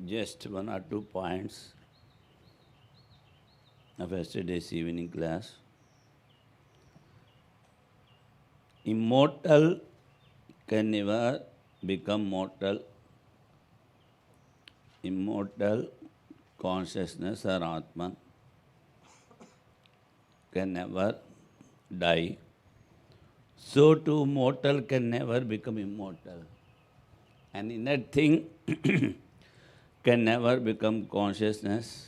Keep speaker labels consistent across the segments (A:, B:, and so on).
A: just one or two points of yesterday's evening class. Immortal can never become mortal. Immortal consciousness or Atman can never die. So too mortal can never become immortal. An inner thing can never become consciousness.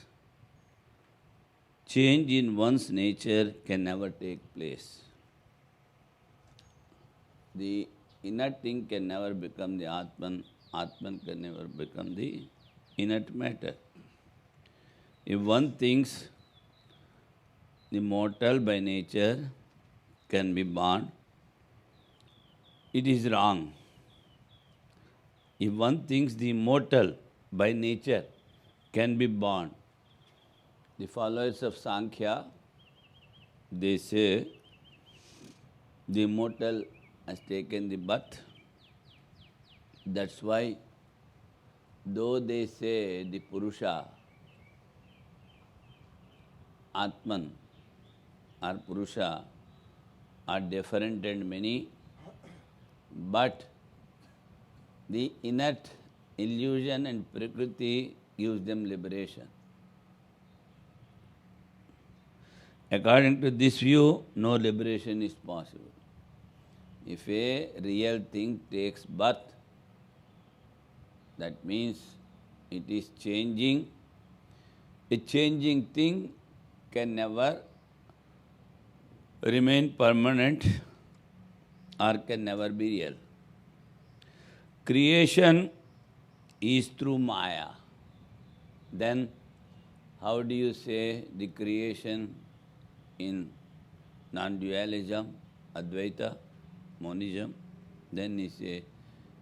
A: Change in one's nature can never take place. The inner thing can never become the Atman. Atman can never become the inert matter. If one thinks the mortal by nature can be born, it is wrong. If one thinks the immortal by nature can be born, the followers of Sankhya, they say the immortal has taken the birth. That's why, though they say the Purusha, Atman or Purusha are different and many, but the inert illusion and Prakriti gives them liberation. According to this view, no liberation is possible. If a real thing takes birth, that means it is changing. A changing thing can never remain permanent or can never be real. Creation is through Maya. Then how do you say the creation in non-dualism, Advaita, monism? Then you say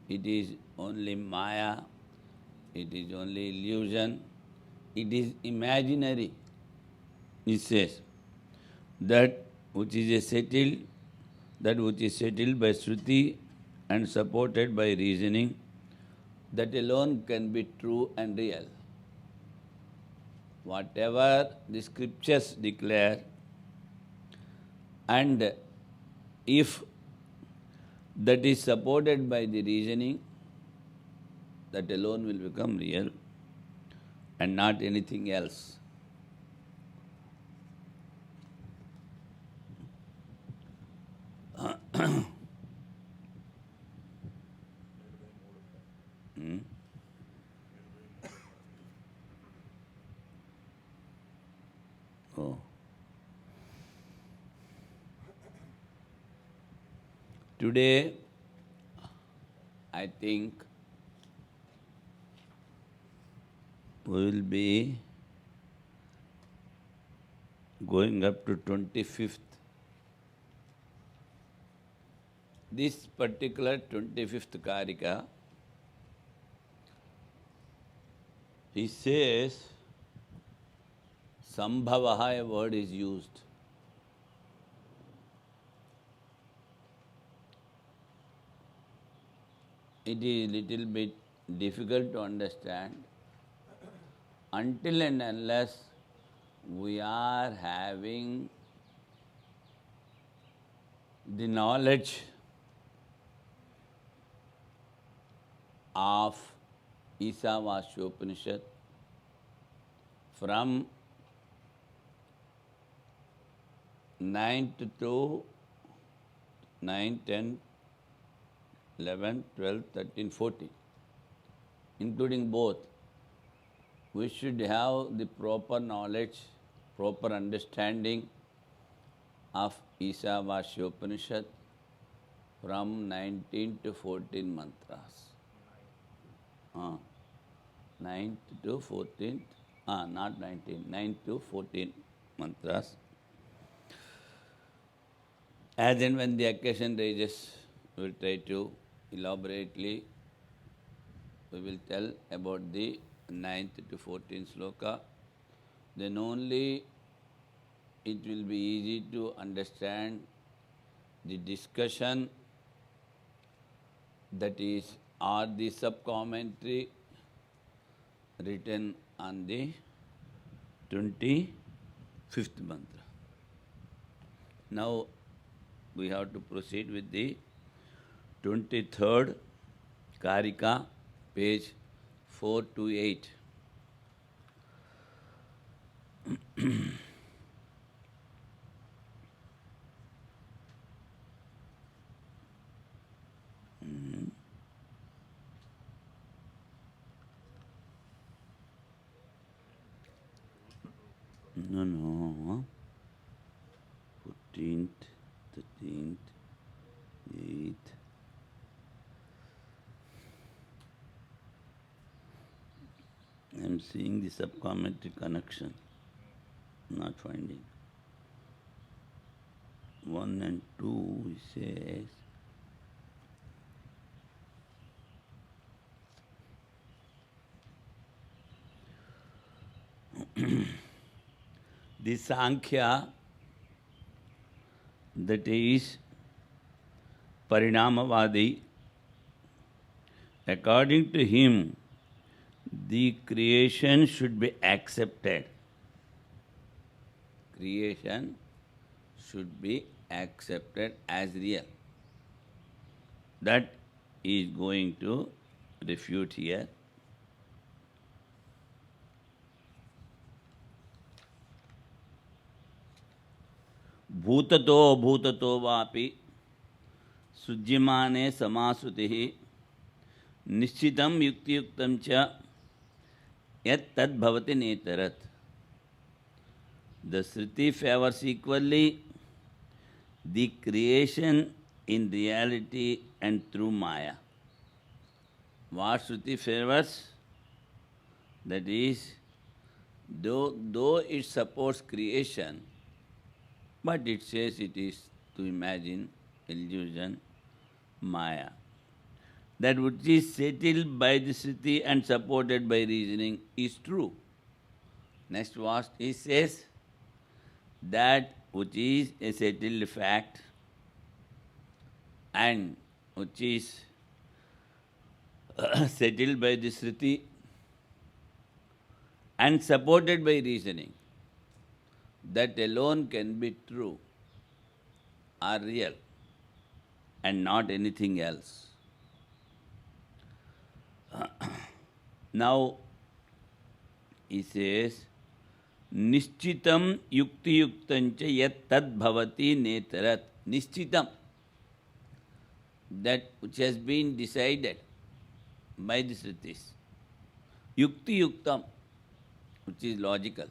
A: it is only Maya, it is only illusion, it is imaginary. He says that which is settled by Shruti and supported by reasoning, that alone can be true and real. Whatever the scriptures declare, and if that is supported by the reasoning, that alone will become real and not anything else. Oh. Today, I think we will be going up to 25th. This particular 25th Karika, he says, Sambhavaha, a word is used. It is little bit difficult to understand until and unless we are having the knowledge of Isavasyopanishad from 9th to 9, 10, 11, 12, 13, 14, including both. We should have the proper knowledge, proper understanding of Isavasyopanishad from 19 to 14 mantras. 9th to 14th, not 19, 9 to 14 mantras. As and when the occasion raises, we will try to elaborately, we will tell about the 9th to 14th sloka. Then only it will be easy to understand the discussion, that is, or the sub-commentary written on the 25th mantra. Now we have to proceed with the 23rd Karika, page 428. No. 14th, 13th, 8th. I am seeing the subcommentary connection, not finding. 1 and 2 says, the Sankhya, that is Parinamavadi, according to him, the creation should be accepted. Creation should be accepted as real. That is going to refute here. Bhutato vapi sujyamane samasutihi nishchitam yuktiyuktam cha yat tad bhavati netarat. The Shruti favors equally the creation in reality and through Maya. What Shruti favors? That is, though it supports creation, but it says it is to imagine, illusion, Maya. That which is settled by the Shruti and supported by reasoning is true. Next verse he says, that which is a settled fact and which is settled by the Shruti and supported by reasoning, that alone can be true or real and not anything else. Now, he says, Nishchitam yukti yuktancha yat tad bhavati netarat. Nishchitam, that which has been decided by the Shrutis. Yukti yuktam, which is logical.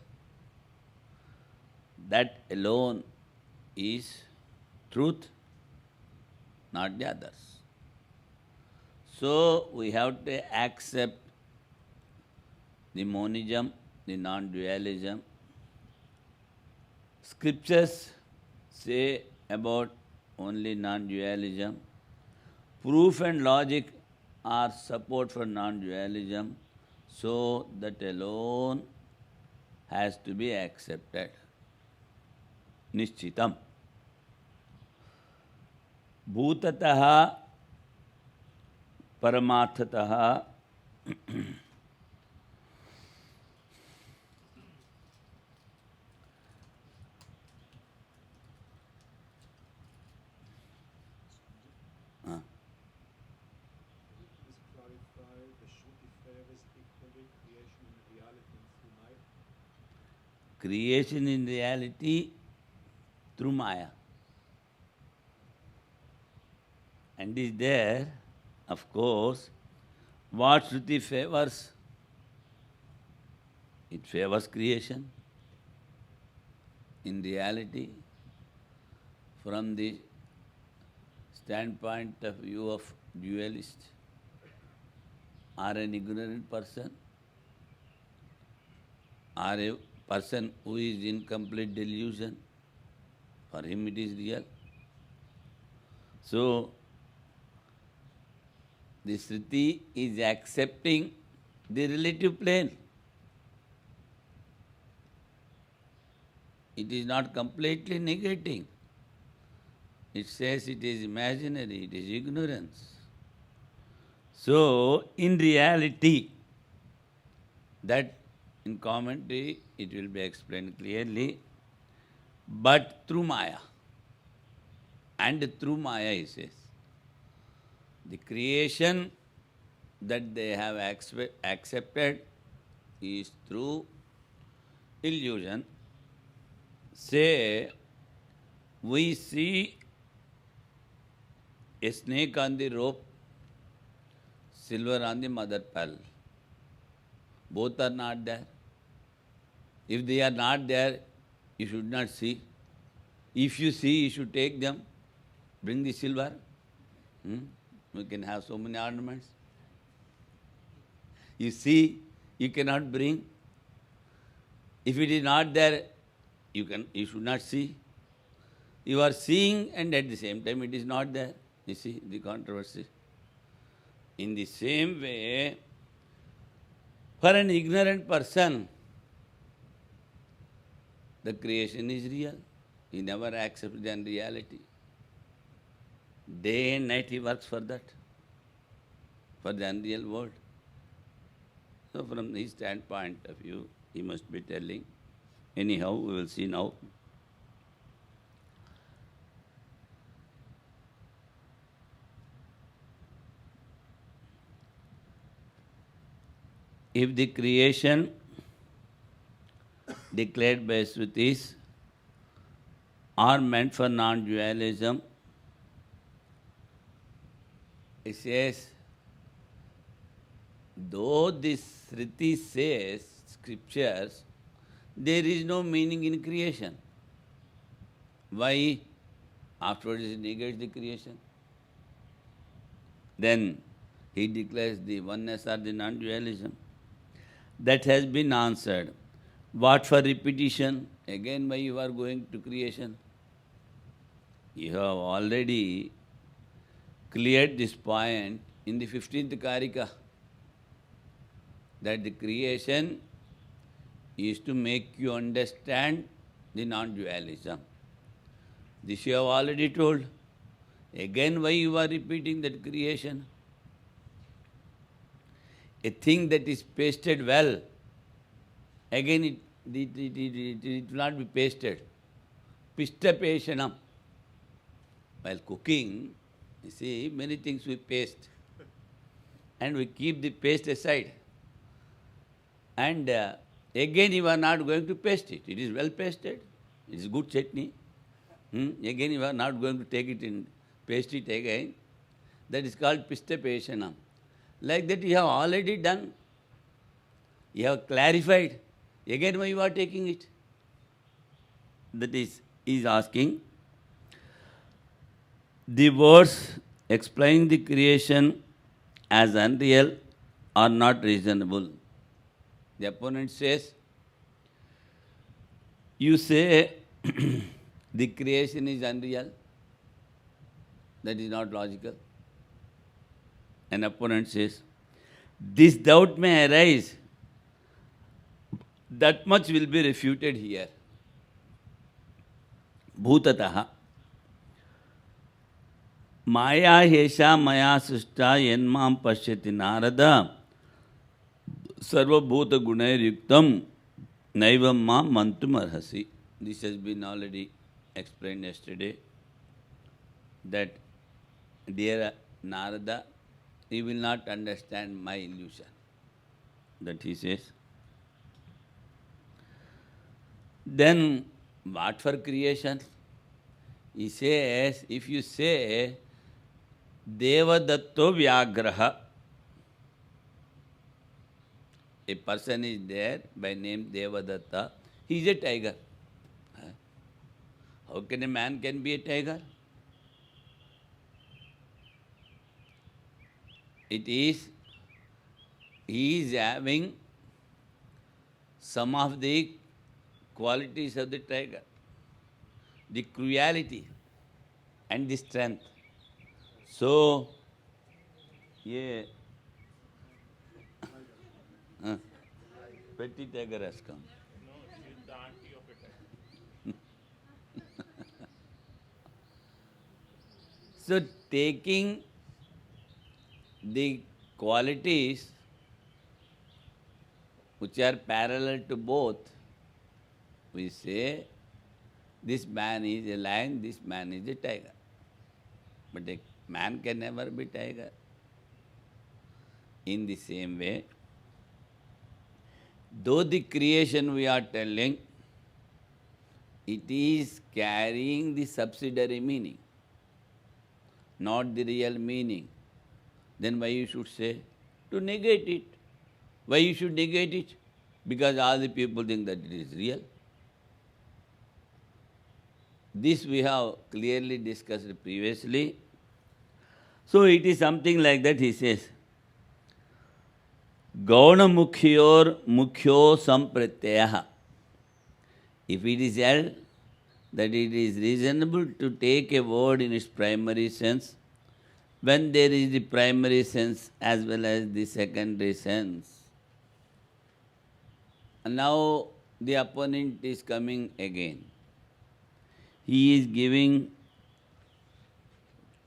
A: That alone is truth, not the others. So we have to accept the monism, the non-dualism. Scriptures say about only non-dualism. Proof and logic are support for non-dualism, so that alone has to be accepted. Nishchitam. Bhutataha paramarthataha creation in reality through Maya. And is there, of course, what Shruti favors? It favors creation. In reality, from the standpoint of view of dualist or an ignorant person, or a person who is in complete delusion, for him it is real. So, the Shruti is accepting the relative plane. It is not completely negating. It says it is imaginary, it is ignorance. So, in reality, That in commentary it will be explained clearly. But through Maya, and through Maya, he says, the creation that they have accepted is through illusion. Say, we see a snake on the rope, silver on the mother pearl. Both are not there. If they are not there, you should not see. If you see, you should take them. Bring the silver. We can have so many ornaments. You see, you cannot bring. If it is not there, you should not see. You are seeing and at the same time it is not there. You see the controversy. In the same way, for an ignorant person, the creation is real. He never accepts the unreality. Day and night he works for that, for the unreal world. So from his standpoint of view, he must be telling. Anyhow, we will see now. If the creation declared by Shrutis are meant for non-dualism, it says, though this Shruti says, scriptures, there is no meaning in creation. Why? Afterwards it negates the creation. Then he declares the oneness or the non-dualism. That has been answered. What for repetition? Again, why you are going to creation? You have already cleared this point in the 15th Karika, that the creation is to make you understand the non-dualism. This you have already told. Again, why you are repeating that creation? A thing that is pasted well, again it will not be pasted. Pistapeshanam. While cooking, you see, many things we paste. And we keep the paste aside. And again you are not going to paste it. It is well pasted. It is good chutney. Again you are not going to take it and paste it again. That is called pistapeshanam. Like that you have already done. You have clarified. Again why you are taking it? That is, he is asking. The words explain the creation as unreal are not reasonable. The opponent says, you say the creation is unreal. That is not logical. An opponent says, this doubt may arise. That much will be refuted here. Bhutataha. Maya hesha maya srishta yenmam pashyati narada sarva bhuta gunair yuktam naivam ma mantum arhasi. This has been already explained yesterday, that dear Narada, he will not understand my illusion. That he says. Then what for creation? He says, if you say Devadatta Vyagraha, a person is there by name Devadatta, he is a tiger. How can a man can be a tiger? It is, he is having some of the qualities of the tiger, the cruelty and the strength. So, yeah, petty tiger has come.
B: No, she is the auntie of a tiger.
A: So, taking the qualities which are parallel to both. We say, this man is a lion, this man is a tiger. But a man can never be tiger. In the same way, though the creation we are telling, it is carrying the subsidiary meaning, not the real meaning. Then why you should say? To negate it. Why you should negate it? Because all the people think that it is real. This we have clearly discussed previously. So it is something like that, he says. Gauna mukhyor mukhyo sampratyaya. If it is held that it is reasonable to take a word in its primary sense, when there is the primary sense as well as the secondary sense. And now the opponent is coming again. He is giving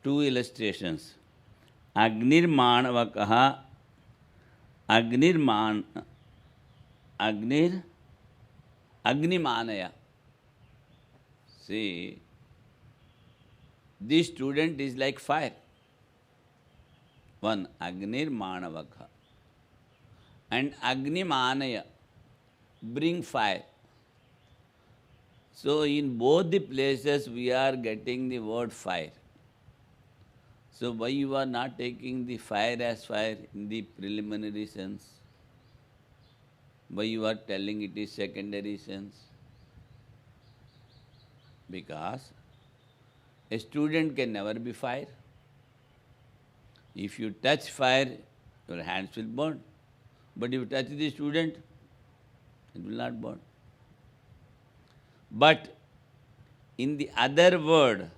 A: two illustrations. Agnirmanavakaha, Agnimanaya. See, this student is like fire. One, Agnirmanavaka. And Agnimanaya, bring fire. So in both the places we are getting the word fire. So why you are not taking the fire as fire in the preliminary sense? Why you are telling it is secondary sense? Because a student can never be fire. If you touch fire, your hands will burn. But if you touch the student, it will not burn. But in the other word,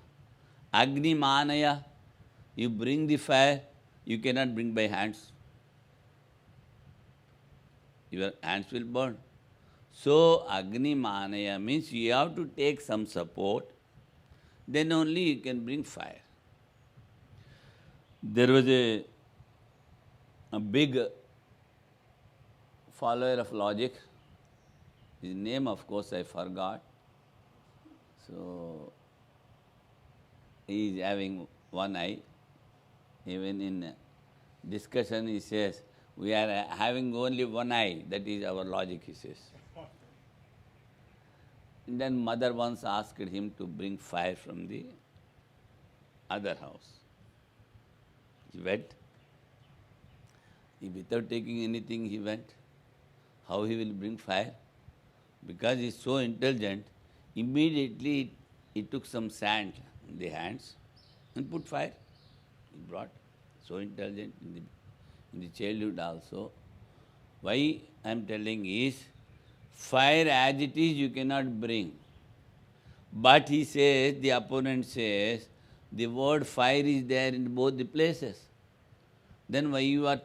A: Agnimanaya, you bring the fire, you cannot bring by hands. Your hands will burn. So, Agnimanaya means you have to take some support, then only you can bring fire. There was a big follower of logic. His name, of course, I forgot. So, he is having one eye. Even in discussion, he says, we are having only one eye, that is our logic, he says. And then mother once asked him to bring fire from the other house. He went. Without taking anything, he went. How he will bring fire? Because he is so intelligent, immediately he took some sand in the hands and put fire. He brought. So intelligent in the childhood also. Why I am telling is, fire as it is you cannot bring. But he says, the opponent says, the word fire is there in both the places. Then why you are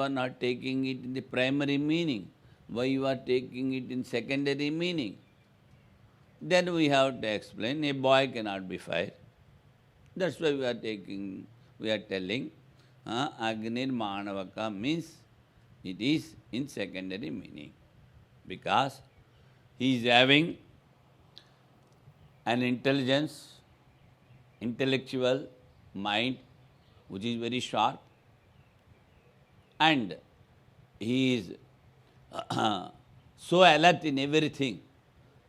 A: not taking it in the primary meaning? Why you are taking it in secondary meaning? Then we have to explain, a boy cannot be fire. That's why we are telling, Agnirmanavaka means it is in secondary meaning. Because he is having an intellectual mind, which is very sharp, and he is so alert in everything.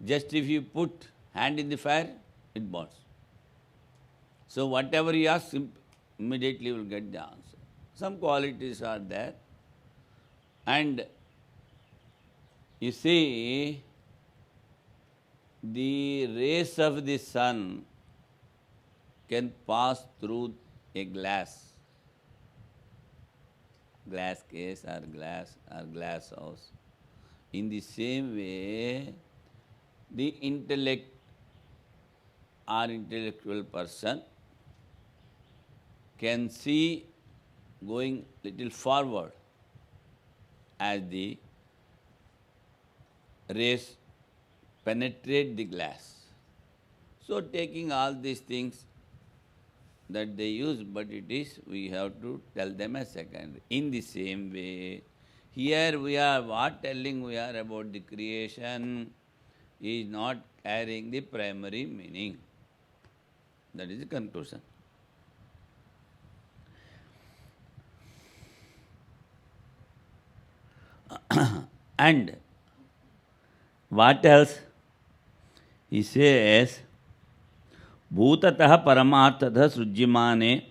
A: Just if you put hand in the fire, it burns. So whatever you ask, immediately you will get the answer. Some qualities are there. And you see, the rays of the sun can pass through a glass case or glass house. In the same way, the intellect or intellectual person can see going little forward as the rays penetrate the glass. So taking all these things that they use, but it is, we have to tell them as secondary. In the same way, Here we are, what telling we are about the creation is not carrying the primary meaning. That is the conclusion. And what else? He says, Bhutatah paramarthatah srujyamane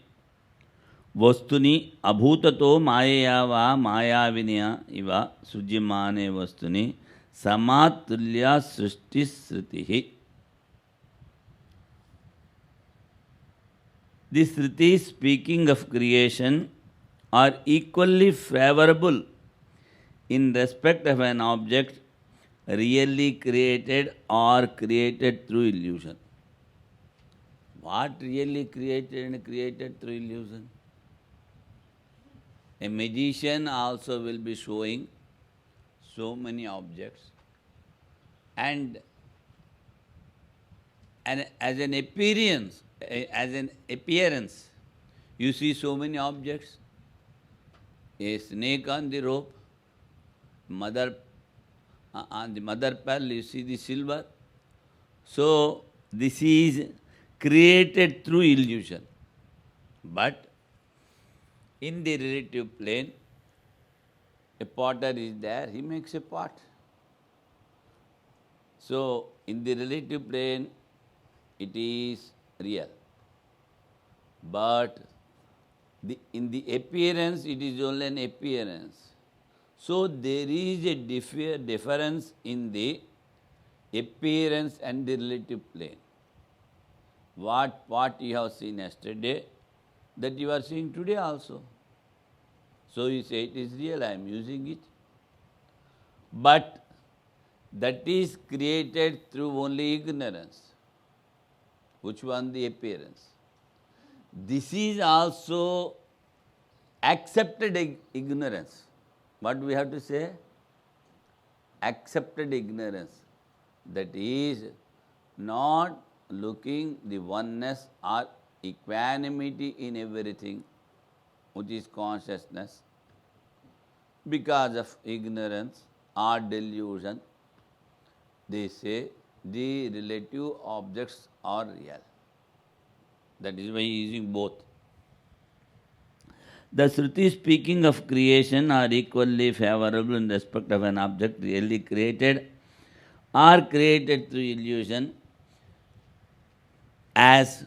A: vastuni abhutato mayaya va mayavinaya iva srujyamane vastuni samatulya srishti sritihi. The Sritis speaking of creation are equally favorable in respect of an object really created or created through illusion. What really created and created through illusion? A magician also will be showing so many objects, and as an appearance, you see so many objects. A snake on the rope, on the mother pearl, you see the silver. So this is created through illusion. But in the relative plane, a potter is there, he makes a pot. So in the relative plane, it is real. But in the appearance, it is only an appearance. So there is a difference in the appearance and the relative plane. What you have seen yesterday, that you are seeing today also. So you say it is real, I am using it. But that is created through only ignorance. Which one? The appearance. This is also accepted ignorance. What do we have to say? Accepted ignorance. That is not looking the oneness or equanimity in everything, which is consciousness. Because of ignorance or delusion, they say the relative objects are real. That is why he is using both. The Shruti speaking of creation are equally favorable in respect of an object really created or created through illusion, as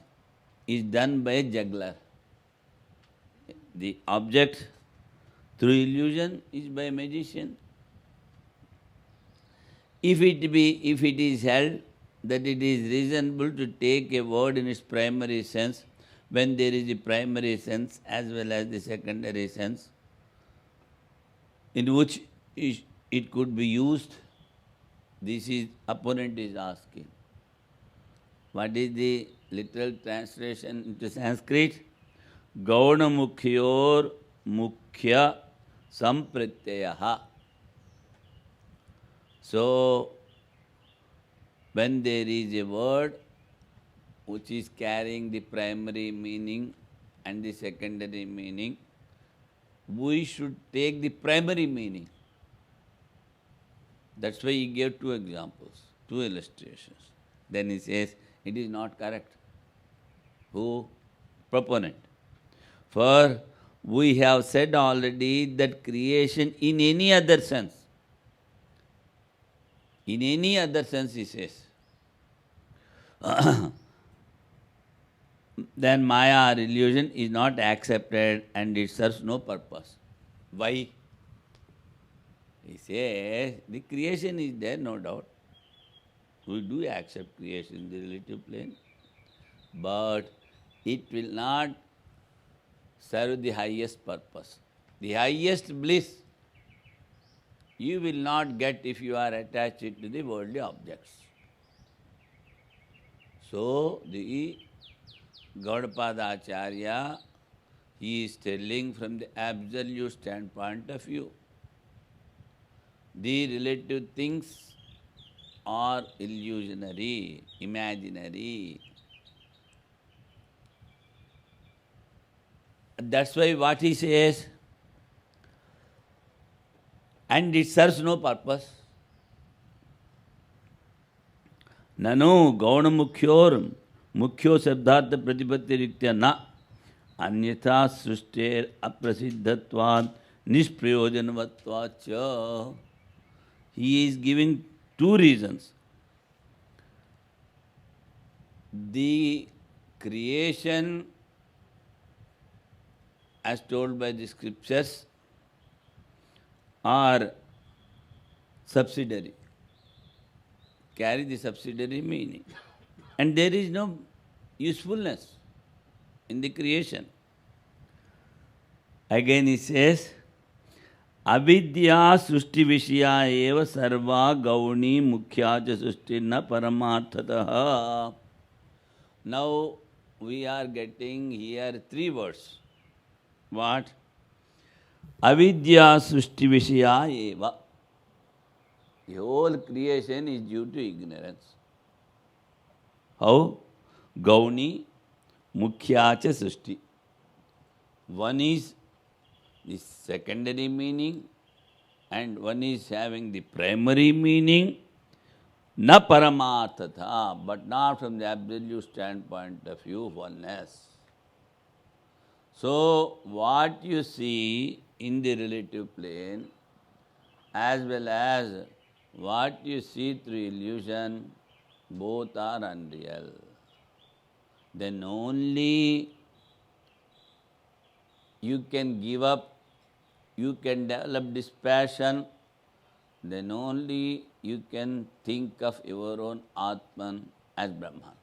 A: is done by a juggler. The object through illusion is by a magician. If it is held that it is reasonable to take a word in its primary sense, when there is a primary sense as well as the secondary sense, in which it could be used, this is opponent is asking. What is the literal translation into Sanskrit? Gauna mukhyor mukhya samprityaha. So, when there is a word which is carrying the primary meaning and the secondary meaning, we should take the primary meaning. That's why he gave two examples, two illustrations. Then he says, it is not correct. Who? Proponent. For we have said already that creation in any other sense, he says, then Maya or illusion is not accepted and it serves no purpose. Why? He says, the creation is there, no doubt. We do accept creation in the relative plane, but it will not serve the highest purpose. The highest bliss you will not get if you are attached to the worldly objects. So, the Gaudapada Acharya, he is telling from the absolute standpoint of view. The relative things are illusionary, imaginary. That's why what he says, and it serves no purpose. ननु गौण मुख्योर मुख्यो शब्दार्थ प्रतिपत्ति रिक्त्या न अन्यथा सृष्टेर अप्रसिद्धत्वात् निष्प्रयोजनवत्वात् च. He is giving two reasons. The creation as told by the scriptures are subsidiary, carry the subsidiary meaning. And there is no usefulness in the creation. Again he says, avidya srushti vishya eva sarva gauni mukhya cha srushti na paramarthataha. Now we are getting here three words. What? Avidya srushti vishya eva. The whole creation is due to ignorance. How? Gauni mukhya cha srushti. One is the secondary meaning and one is having the primary meaning. Na paramarthatha, but not from the absolute standpoint of view, oneness. So, what you see in the relative plane as well as what you see through illusion, both are unreal. Then only you can give up, you can develop dispassion, then only you can think of your own Atman as Brahman.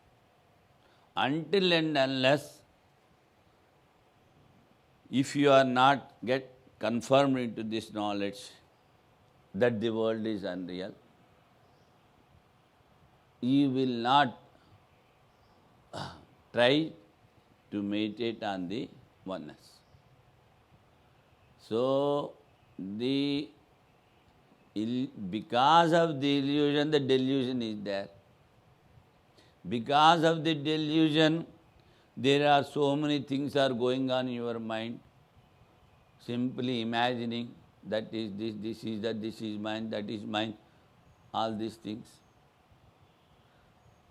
A: Until and unless, if you are not get confirmed into this knowledge that the world is unreal, you will not try to meditate on the oneness. So, because of the illusion, the delusion is there. Because of the delusion, there are so many things are going on in your mind. Simply imagining that is this is that, this is mine, that is mine, all these things.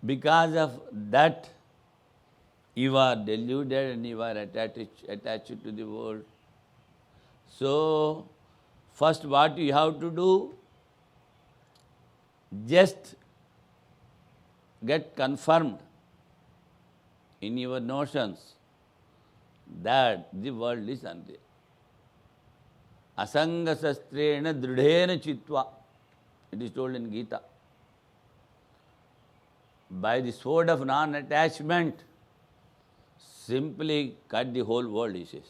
A: Because of that, you are deluded and you are attached to the world. So, first what you have to do, just get confirmed in your notions that the world is unreal. Asanga sastrena dridhena chitva, it is told in Gita. By the sword of non-attachment, simply cut the whole world, he says.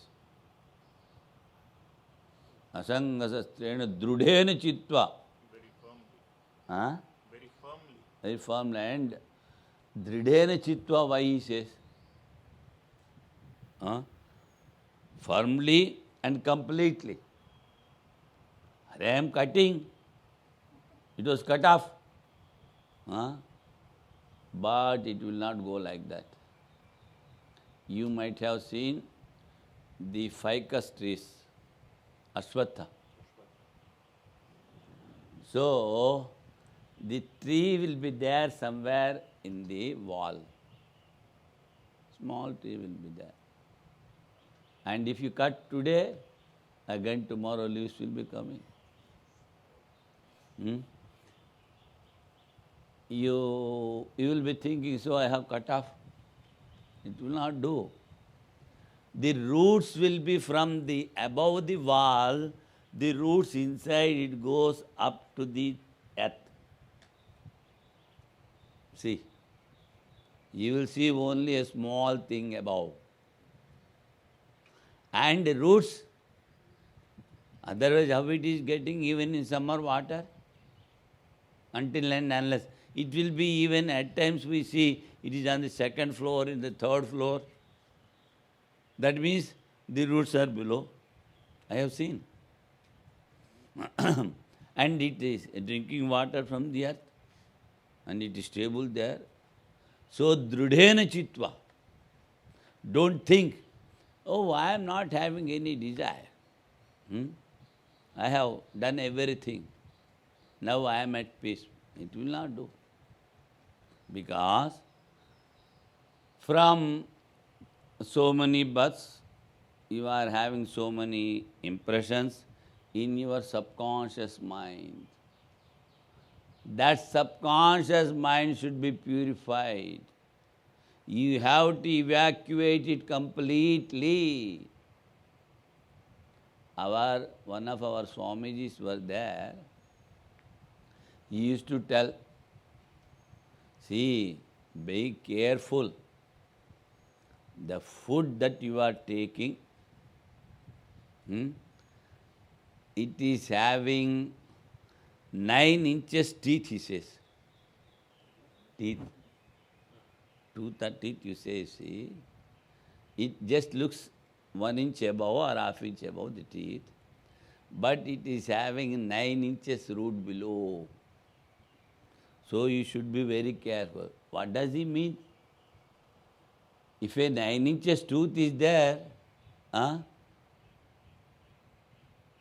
A: Asanga sastrena dridhena chitva.
B: Very firmly.
A: Huh?
B: Very firmly.
A: Very firmly. And dridhena chitva, why he says? Firmly and completely. I am cutting. It was cut off. But it will not go like that. You might have seen the ficus trees, Ashwatha. So, the tree will be there somewhere in the wall. Small tree will be there. And if you cut today, again tomorrow leaves will be coming. You will be thinking, so I have cut off. It will not do. The roots will be from the above the wall, the roots inside it goes up to the earth. See, you will see only a small thing above. And the roots, otherwise how it is getting even in summer water? Until and unless. It will be even at times we see it is on the second floor, in the third floor. That means the roots are below. I have seen. And it is drinking water from the earth. And it is stable there. So, dridhena chitva. Don't think, oh, I am not having any desire. I have done everything. Now I am at peace. It will not do. Because from so many births, you are having so many impressions in your subconscious mind. That subconscious mind should be purified. You have to evacuate it completely. One of our Swamijis were there. He used to tell, see, be careful. The food that you are taking, it is having 9 inches teeth, he says. Teeth. 2 teeth, you say, see. It just looks 1 inch above or half inch above the teeth, but it is having 9 inches root below. So you should be very careful. What does he mean? If a 9 inches tooth is there,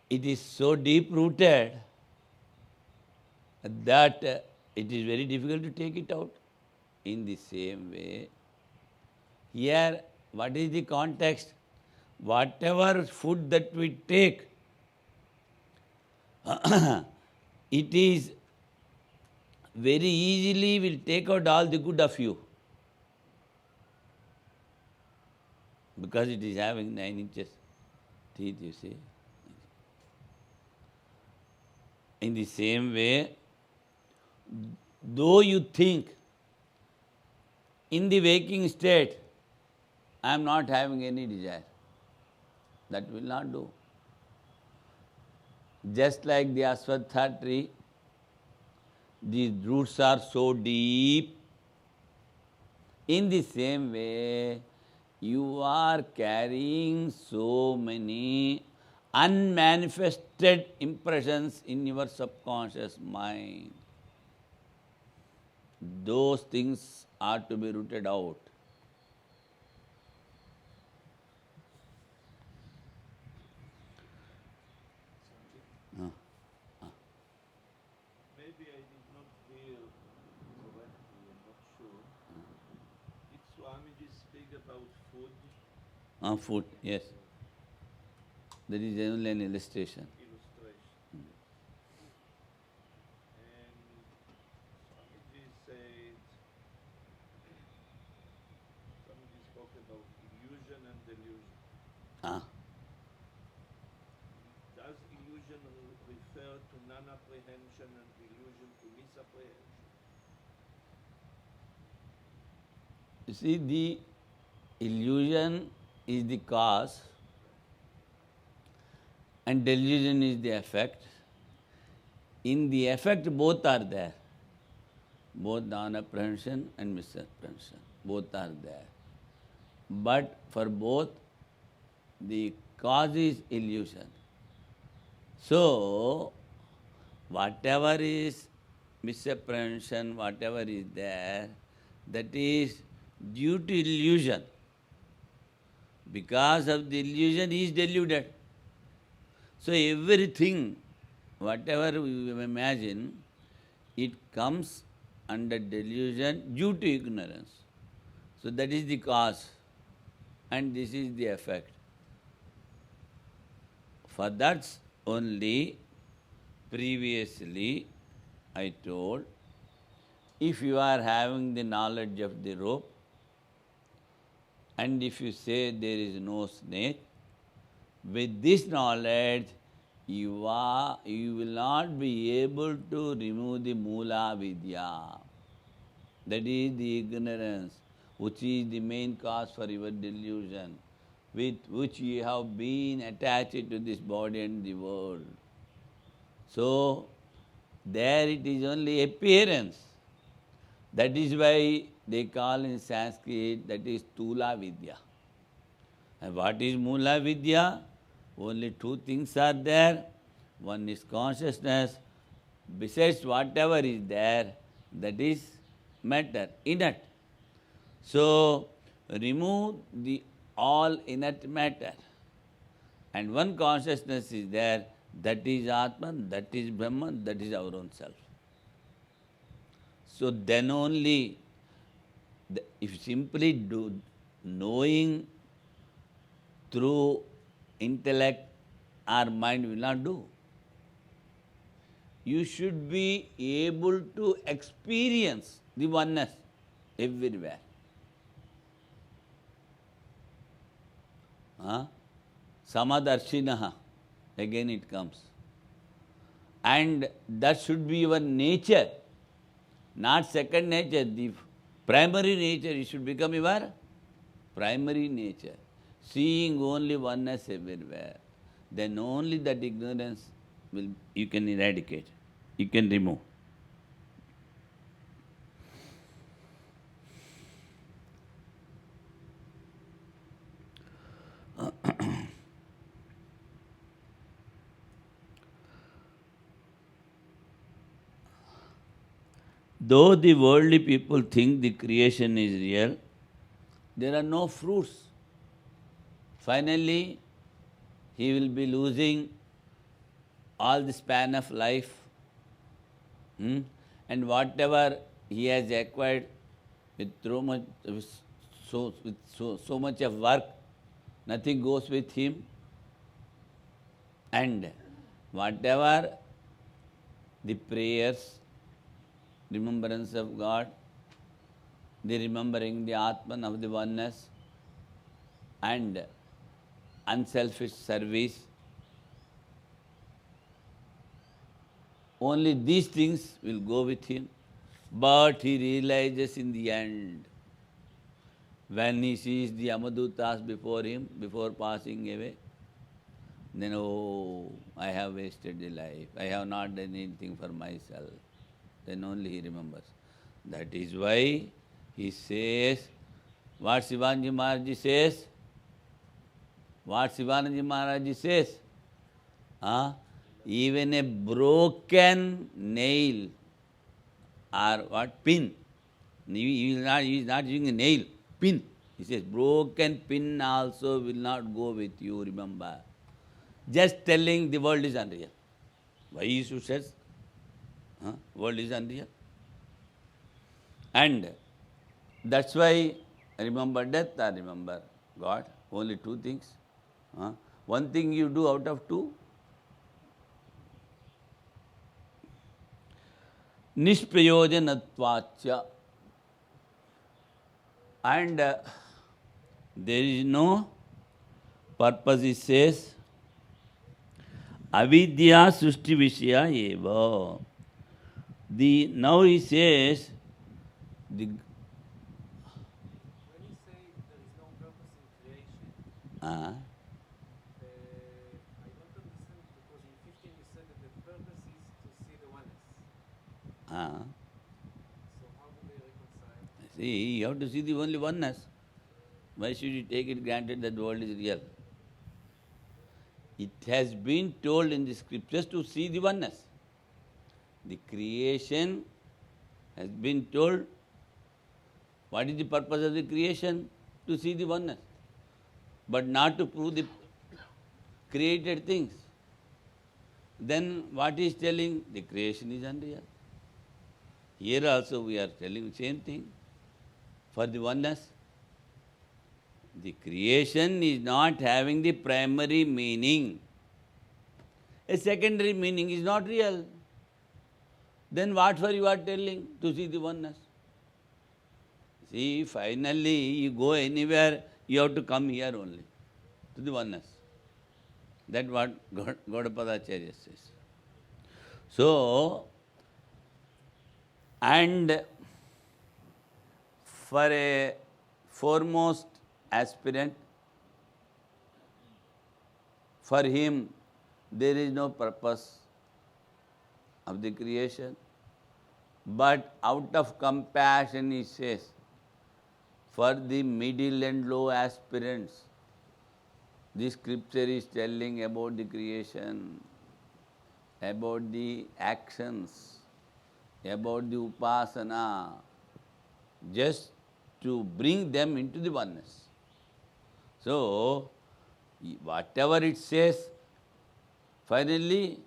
A: it is so deep rooted that it is very difficult to take it out. In the same way, here, what is the context? Whatever food that we take, it is very easily will take out all the good of you. Because it is having 9 inches teeth, you see. In the same way, though you think in the waking state, I am not having any desire, that will not do. Just like the Aswatha tree, the roots are so deep. In the same way, you are carrying so many unmanifested impressions in your subconscious mind. Those things are to be rooted out.
B: Maybe I did not hear correctly, I'm not sure. Did Swamiji speak about food
A: Food, yes. There is only an illustration.
B: illustration? And Swamiji said, Swamiji spoke about illusion and delusion.
A: Ah.
B: Does illusion refer to non-apprehension and delusion to misapprehension?
A: You see, the illusion is the cause and delusion is the effect. In the effect, both are there. Both non-apprehension and misapprehension, both are there. But for both, the cause is illusion. So, whatever is misapprehension, whatever is there, that is due to illusion. Because of the illusion, he is deluded. So everything, whatever we imagine, it comes under delusion due to ignorance. So that is the cause, and this is the effect. For that only, previously I told, if you are having the knowledge of the rope, and if you say there is no snake, with this knowledge, you will not be able to remove the Mula Vidya. That is the ignorance, which is the main cause for your delusion, with which you have been attached to this body and the world. So, there it is only appearance. That is why they call in Sanskrit, that is Tula Vidya. And what is Mula Vidya? Only two things are there. One is consciousness. Besides whatever is there, that is matter, inert. So, remove the all inert matter. And one consciousness is there, That is Atman, that is Brahman, that is our own self. So then only, if simply do knowing through intellect or mind will not do. You should be able to experience the oneness everywhere. Samadarshinaha, again it comes. And that should be your nature, not second nature. The primary nature, it should become your primary nature. Seeing only oneness everywhere. Then only that ignorance you can eradicate, you can remove. Though the worldly people think the creation is real, there are no fruits. Finally, he will be losing all the span of life. And whatever he has acquired with so much of work, nothing goes with him. And whatever the prayers, remembrance of God, the remembering the Atman of the oneness, and unselfish service, only these things will go with him. But he realizes in the end, when he sees the Amadutas before him, before passing away, then, oh, I have wasted the life. I have not done anything for myself. Then only he remembers. That is why he says, what Shivanji Maharaj says? What Shivanji Maharaj says? Even a broken nail or what? Pin. He is not using a nail, pin. He says, broken pin also will not go with you, remember. Just telling the world is unreal. Why he should say, world is unreal? And that's why remember death or remember God. Only two things. One thing you do out of two. Nishprayojanatvacha. And there is no purpose, it says, avidya sushti vishya eva. Now he says,
C: When you say there is no purpose in creation, I don't understand, because in 15 you said that the purpose is to see the oneness. So how do they reconcile?
A: see, you have to see the only oneness. Why should you take it granted that the world is real? It has been told in the scriptures to see the oneness. The creation has been told. What is the purpose of the creation? To see the oneness, but not to prove the created things. Then what is telling? The creation is unreal. Here also we are telling the same thing. For the oneness, the creation is not having the primary meaning. A secondary meaning is not real. Then what for you are telling? To see the oneness. See, finally you go anywhere, you have to come here only, to the oneness. That's what Gaudapadacharya says. So, and for a foremost aspirant, for him there is no purpose of the creation, but out of compassion he says, for the middle and low aspirants, the scripture is telling about the creation, about the actions, about the upasana, just to bring them into the oneness. So, whatever it says, Finally,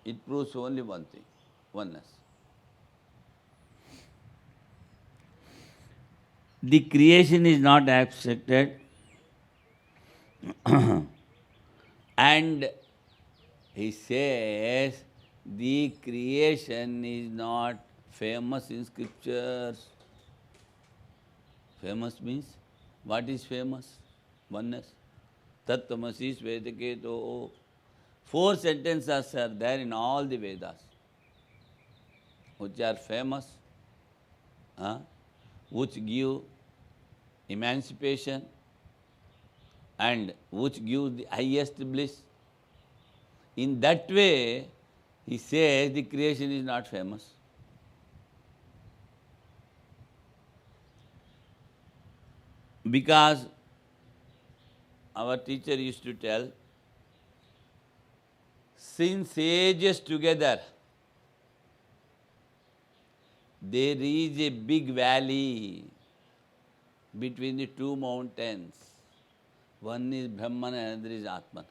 A: it proves only one thing, oneness. The creation is not abstracted, and he says the creation is not famous in scriptures. Famous means, what is famous? Oneness. Tattvamasi Svetaketo. 4 sentences are there in all the Vedas, which are famous, which give emancipation and which give the highest bliss. In that way, he says the creation is not famous. Because our teacher used to tell, since ages together, there is a big valley between the 2 mountains. One is Brahman and another is Atman.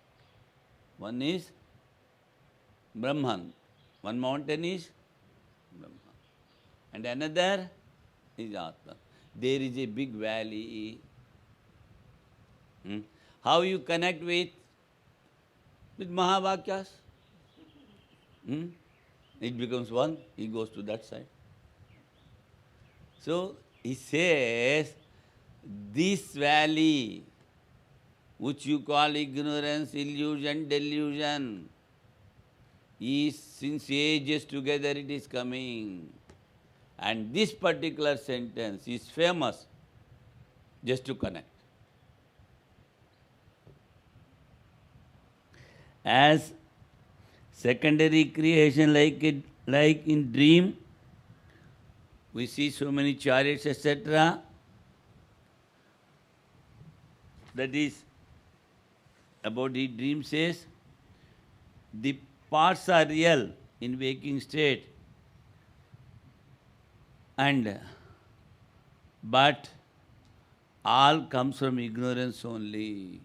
A: One is Brahman. One mountain is Brahman. And another is Atman. There is a big valley. How you connect with Mahavakyas? It becomes one, he goes to that side. So he says, this valley, which you call ignorance, illusion, delusion, is since ages together it is coming. And this particular sentence is famous just to connect. As secondary creation, like in dream, we see so many chariots, etc. That is about the dream says, the parts are real in waking state, but all comes from ignorance only.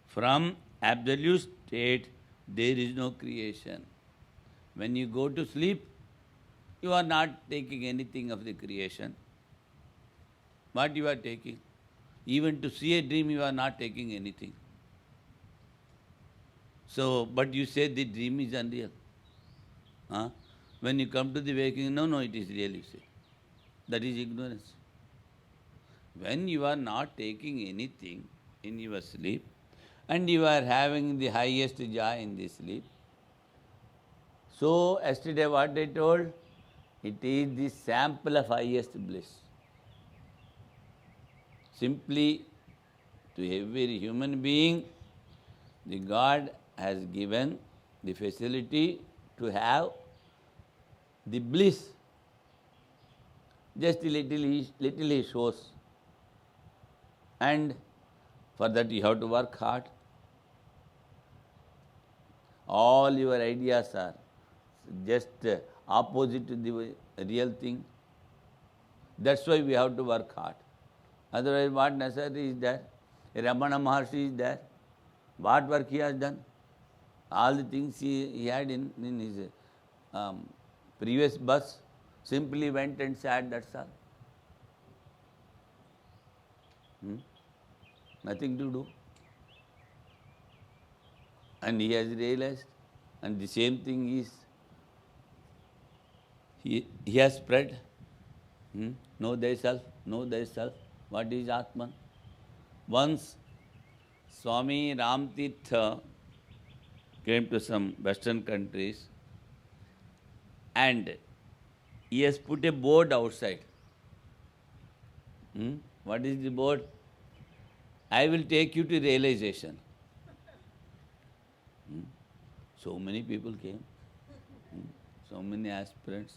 A: From absolute state, there is no creation. When you go to sleep, you are not taking anything of the creation. What you are taking? Even to see a dream, you are not taking anything. So, but you say the dream is unreal. When you come to the waking, no, it is real, you say. That is ignorance. When you are not taking anything in your sleep, and you are having the highest joy in the sleep. So, yesterday what I told? It is the sample of highest bliss. Simply, to every human being, the God has given the facility to have the bliss. Just a little he shows. And for that you have to work hard. All your ideas are just opposite to the real thing. That's why we have to work hard. Otherwise, what necessary is there? Ramana Maharshi is there. What work he has done? All the things he had in his previous bus, simply went and sat, that's all. Nothing to do. And he has realized, and the same thing is, he has spread. Know thyself, know thyself. What is Atman? Once Swami Ramtirtha came to some Western countries and he has put a board outside. What is the board? I will take you to realization. So many people came, so many aspirants.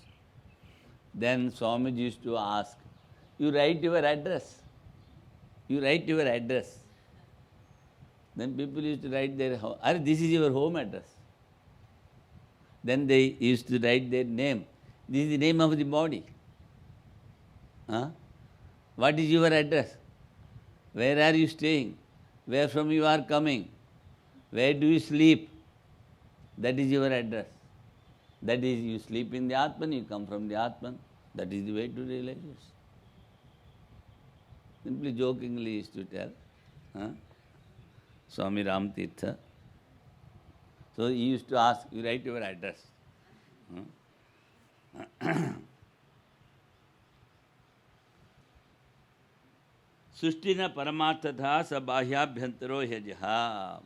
A: Then Swamiji used to ask, you write your address. You write your address. Then people used to write their home. This is your home address. Then they used to write their name. This is the name of the body. What is your address? Where are you staying? Where from you are coming? Where do you sleep? That is your address. That is, you sleep in the Atman, you come from the Atman. That is the way to realization. Simply jokingly used to tell. Swami Ram Tirtha. So he used to ask, you write your address. Sustina paramarthatha sabhahyabhyantaro yajaha.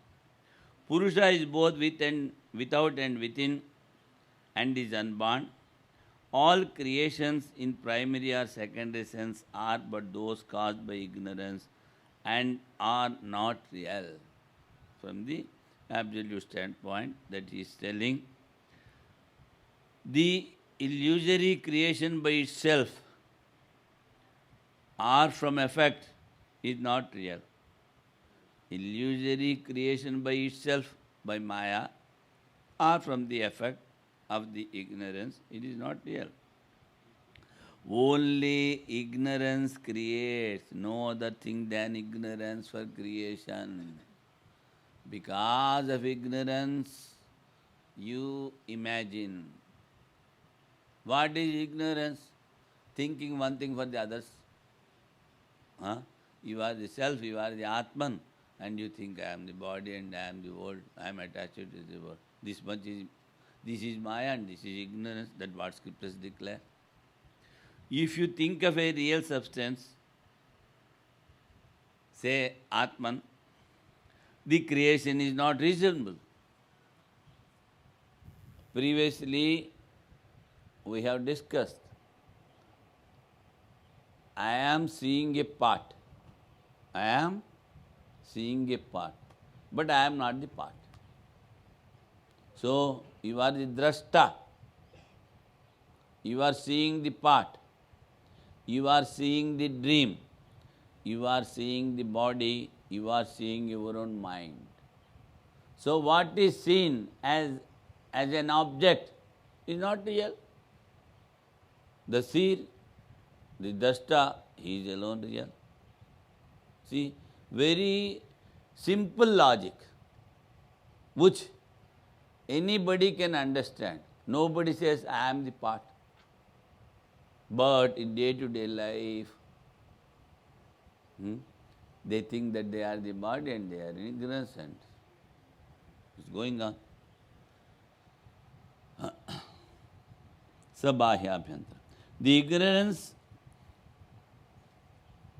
A: Purusha is both with and without and within and is unborn. All creations in primary or secondary sense are but those caused by ignorance and are not real. From the absolute standpoint that he is telling, the illusory creation by itself or from effect is not real. Illusory creation by itself, by Maya, or from the effect of the ignorance, it is not real. Only ignorance creates, no other thing than ignorance for creation. Because of ignorance, you imagine. What is ignorance? Thinking one thing for the others. You are the self, you are the Atman, and you think I am the body and I am the world, I am attached to the world. This is Maya and this is ignorance, that's what scriptures declare. If you think of a real substance, say Atman, the creation is not reasonable. Previously, we have discussed, I am seeing a part. I am seeing a part, but I am not the part. So, you are the drashta. You are seeing the part. You are seeing the dream. You are seeing the body. You are seeing your own mind. So, what is seen as an object is not real. The seer, the drashta, he is alone real. See, very simple logic, which anybody can understand. Nobody says, I am the part. But in day-to-day life, they think that they are the body and they are in ignorance and it's going on. Sabhahyabhyantara. The ignorance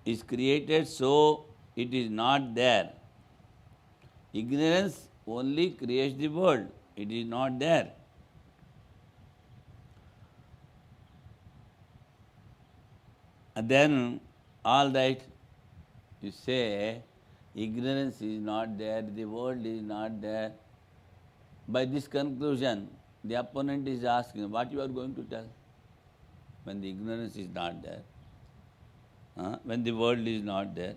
A: is created, so it is not there. Ignorance only creates the world. It is not there. And then, all right, you say, ignorance is not there, the world is not there. By this conclusion, the opponent is asking, what you are going to tell? When the ignorance is not there, when the world is not there,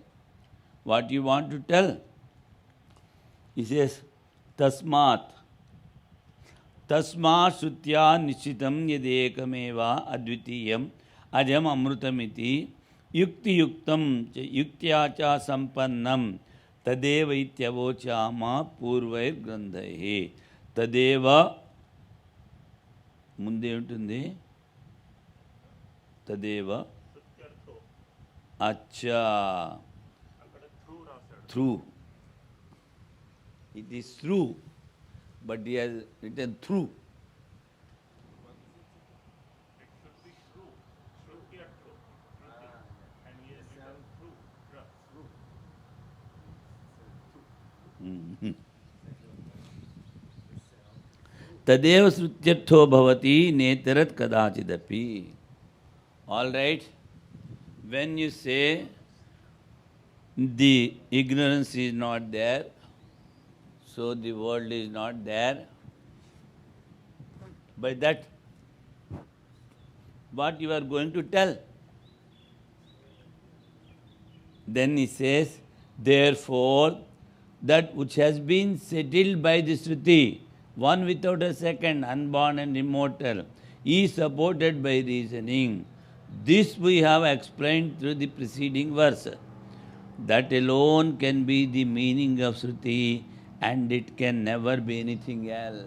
A: what you want to tell? He says, Tasmat Sutya Nishitam Yadekameva Advitiyam Ajam Amrutamiti Yukti Yuktam Yuktya Cha Sampannam Tadeva Ityavochama Purvair Grandhahe. Tadeva Munde untundi Tadeva Acha through. It is through, but he has written through.
D: It should be true. Shruti or true. Shruti. And he has written through.
A: Tadeva srutyartho bhavati netarat kadachidapi. All right. When you say the ignorance is not there, so the world is not there, by that, what you are going to tell? Then he says, therefore, that which has been settled by the Shruti, one without a second, unborn and immortal, is supported by reasoning. This we have explained through the preceding verse. That alone can be the meaning of Shruti, and it can never be anything else.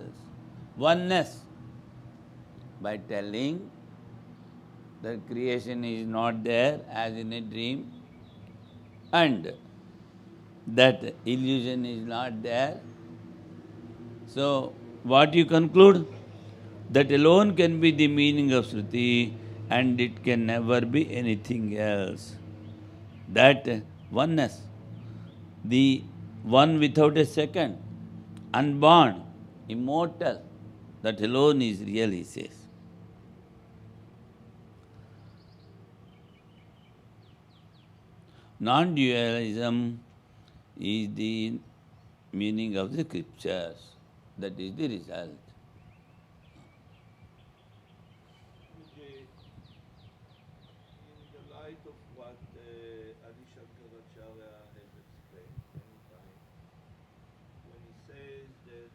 A: oneness by telling that creation is not there as in a dream and that illusion is not there. So, what you conclude? That alone can be the meaning of Shruti and it can never be anything else. That oneness, the one without a second, unborn, immortal, that alone is real, he says. Non-dualism is the meaning of the scriptures. That is the result.
B: Swamiji, in the light of what Adi Shankaracharya has explained many times, when he says that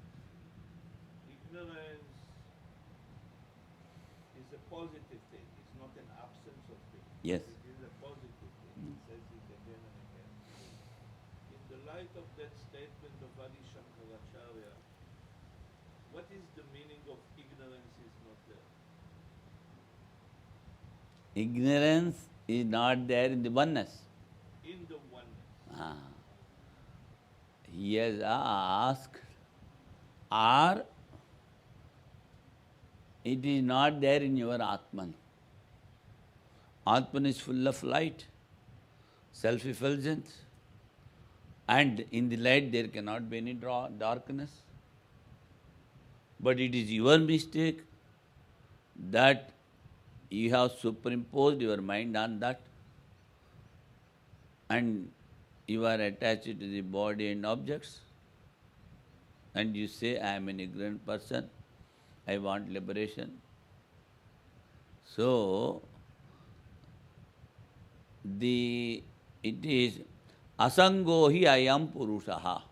B: ignorance is a positive thing, it's not an absence of things.
A: Yes.
B: It is a positive thing. He says it again and again. In the light of that statement of Adi Shankaracharya, what is the meaning of ignorance is not there?
A: Ignorance is not there in the oneness.
B: In the oneness.
A: Ah. He has asked, or it is not there in your Atman. Atman is full of light, self-effulgence, and in the light there cannot be any darkness. But it is your mistake that you have superimposed your mind on that and you are attached to the body and objects and you say, I am an ignorant person, I want liberation. So, it is asango hi ayam purushaha.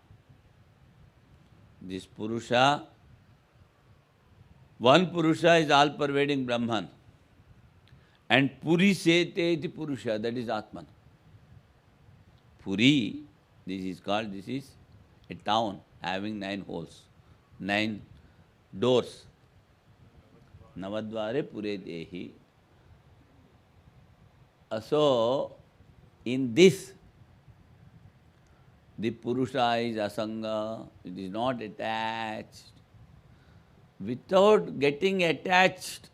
A: This Purusha, one Purusha is all-pervading Brahman. And Puri sete iti Purusha, that is Atman. Puri, this is a town having 9 holes, 9 doors. Navadvare Pure Dehi. So, in this, the Purusha is Asanga, it is not attached. Without getting attached,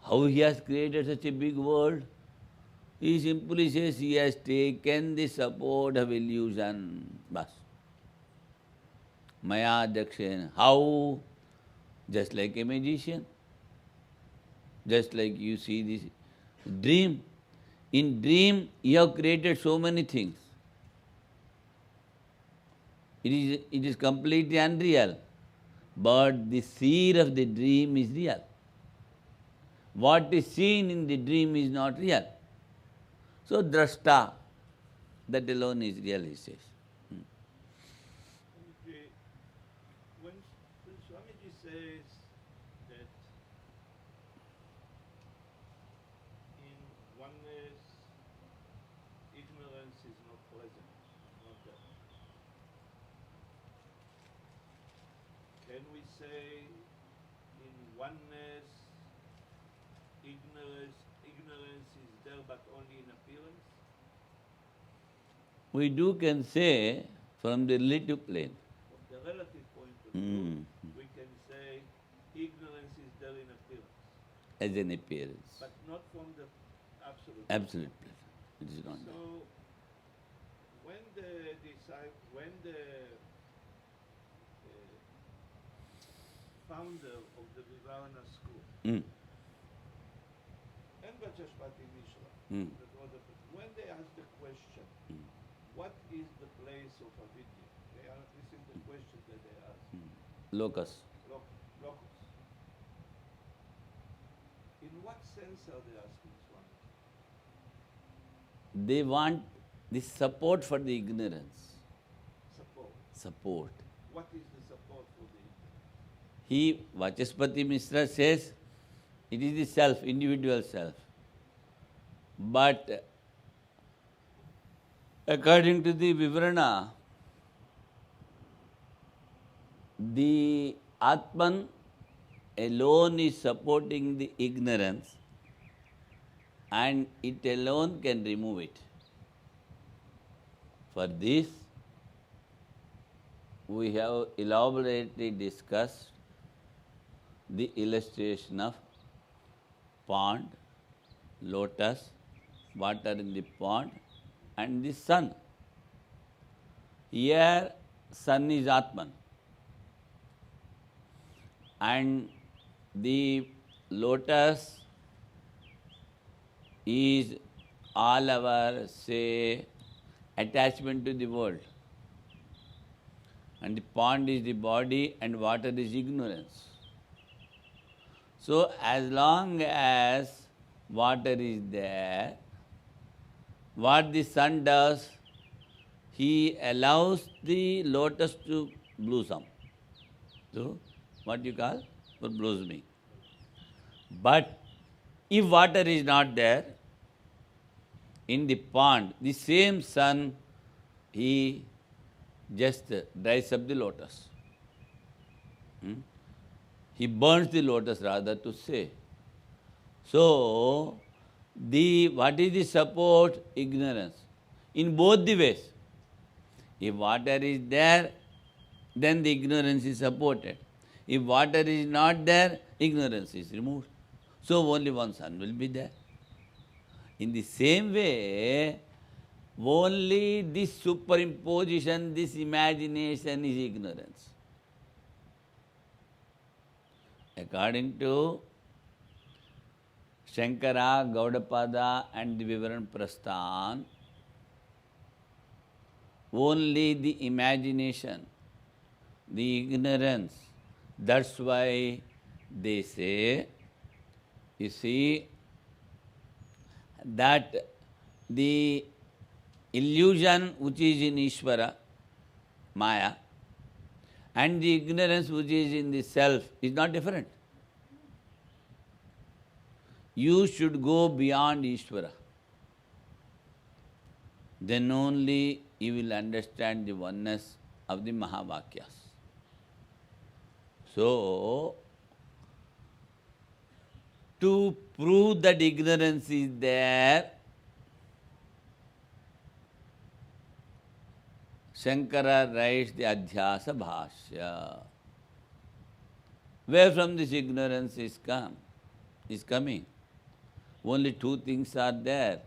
A: how he has created such a big world? He simply says he has taken the support of illusion. Bas. Maya Dakshen. How? Just like a magician. Just like you see this dream. In dream, you have created so many things. It is completely unreal. But the seer of the dream is real. What is seen in the dream is not real. So, drashta, that alone is real, he says.
B: Swamiji, when Swamiji says that in oneness, ignorance is not present, not there. Can we say in oneness, ignorance is there but only in appearance?
A: We can say from the relative plane.
B: From the relative point of view, we can say ignorance is there in appearance,
A: As an appearance.
B: but not from the absolute.
A: Absolute plane. It is not there.
B: So, when the founder of the Vivarana school,
A: Mm.
B: and Vachaspati Mishra,
A: Mm.
B: when they asked the question, what is the place of avidya? This is the question that they asked.
A: Locus.
B: Locus. In what sense are they asking, Swami?
A: They want this support for the ignorance.
B: Support.
A: Support.
B: What is the support for the ignorance?
A: Vachaspati Mishra says, it is the self, individual self. But according to the Vivarana, the Atman alone is supporting the ignorance, and it alone can remove it. For this, we have elaborately discussed the illustration of pond, lotus, water in the pond, and the sun. Here, sun is Atman, and the lotus is all our, say, attachment to the world. And the pond is the body and water is ignorance. So, as long as water is there, what the sun does, he allows the lotus to blossom. So, what you call? For blossoming. But if water is not there, in the pond, the same sun, he just dries up the lotus. He burns the lotus, rather to say. So, what is the support? Ignorance. In both the ways. If water is there, then the ignorance is supported. If water is not there, ignorance is removed. So, only one sun will be there. In the same way, only this superimposition, this imagination is ignorance. According to Shankara, Gaudapada and the Vivaran Prasthan, only the imagination, the ignorance, that's why they say, you see, that the illusion which is in Ishvara, Maya, and the ignorance which is in the self is not different. You should go beyond Ishvara. Then only you will understand the oneness of the Mahavakyas. So, to prove that ignorance is there, Shankara writes the Adhyasa Bhashya. Where from this ignorance is coming? Only two things are there.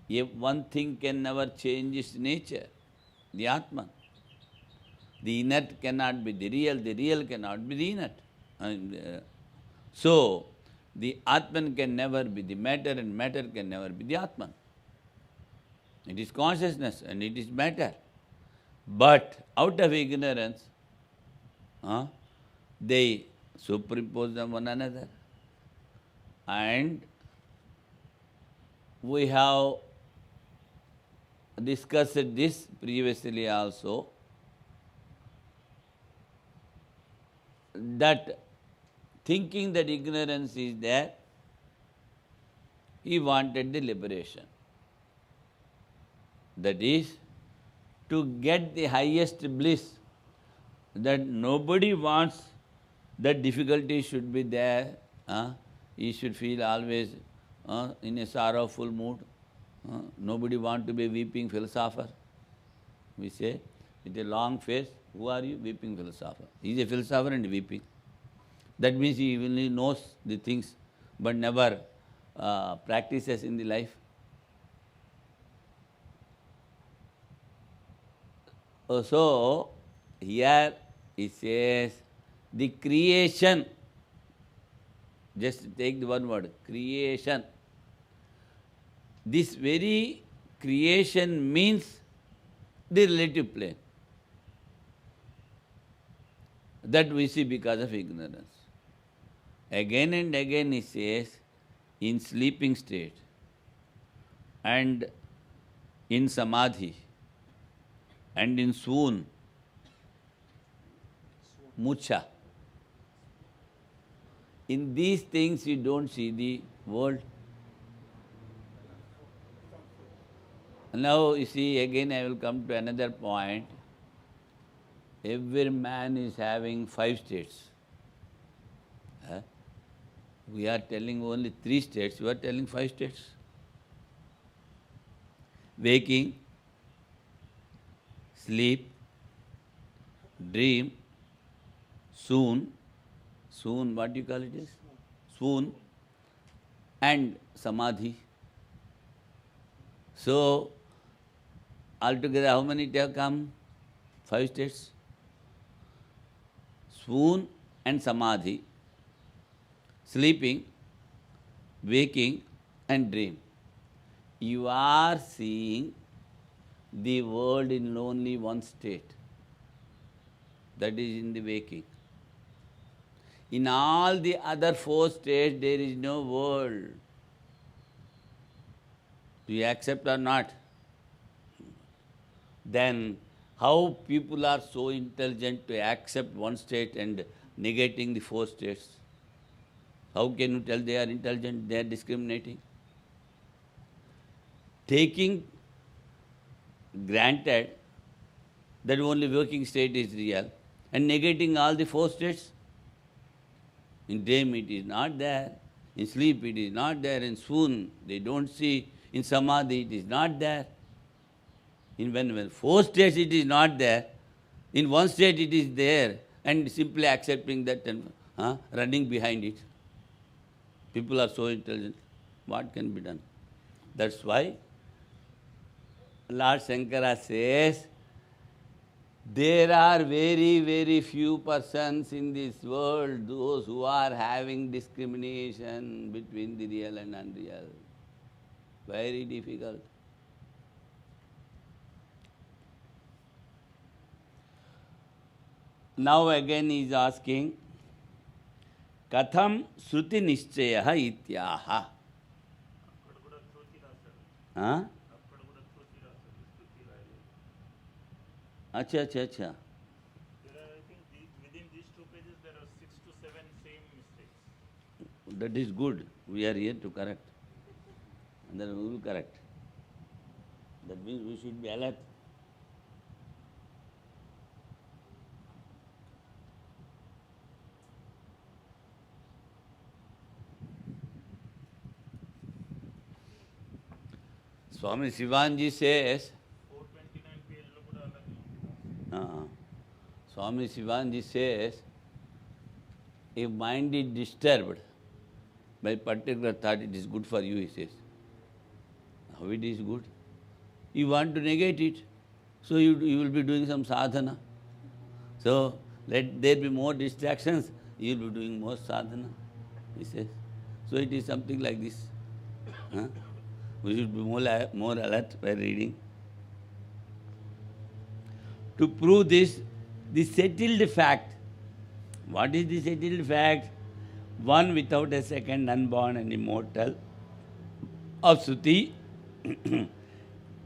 A: If one thing can never change its nature, the Atman. The inert cannot be the real cannot be the inert. So, the Atman can never be the matter, and matter can never be the Atman. It is consciousness and it is matter. But out of ignorance, they superimpose them one another. And we have discussed this previously also, that thinking that ignorance is there, he wanted the liberation. That is, to get the highest bliss, that nobody wants that difficulty should be there. He should feel always in a sorrowful mood. Nobody wants to be a weeping philosopher. We say, with a long face, who are you? Weeping philosopher. He is a philosopher and weeping. That means he only knows the things, but never practices in the life. So, here he says, the creation, just take the one word, creation. This very creation means the relative plane. That we see because of ignorance. Again and again he says, in sleeping state and in samadhi and in swoon, mucha. In these things you don't see the world. Now you see, again I will come to another point. Every man is having 5 states. We are telling only 3 states, you are telling 5 states. Waking, sleep, dream, soon, what do you call it is? Swoon, and samadhi. So, altogether how many have come? 5 states. Swoon and samadhi, sleeping, waking and dream. You are seeing the world in only one state. That is in the waking. In all the other 4 states, there is no world. Do you accept or not? Then how people are so intelligent to accept one state and negating the 4 states? How can you tell they are intelligent, they are discriminating? Taking granted that only waking state is real and negating all the 4 states. In dream it is not there, in sleep it is not there, in swoon they don't see, in samadhi it is not there. In when 4 states it is not there, in one state it is there, and simply accepting that and running behind it. People are so intelligent. What can be done? That's why Lord Shankara says, there are very, very few persons in this world, those who are having discrimination between the real and unreal. Very difficult. Now again he is asking, Katham Shruti Nishchayaha Ityaha. Huh? Acha.
D: There are, I think, within these 2 pages, there are 6 to 7 same mistakes.
A: That is good. We are here to correct. And then we will correct. That means we should be alert. Swami Sivanji says,
D: 429 page lo kuda alagi.
A: Swami Sivanji says, if mind is disturbed by particular thought, it is good for you, he says. How it is good? You want to negate it, so you will be doing some sadhana. So, let there be more distractions, you will be doing more sadhana, he says. So it is something like this. We should be more alert by reading. To prove this, the settled fact. What is the settled fact? One without a second, unborn and immortal of Shruti.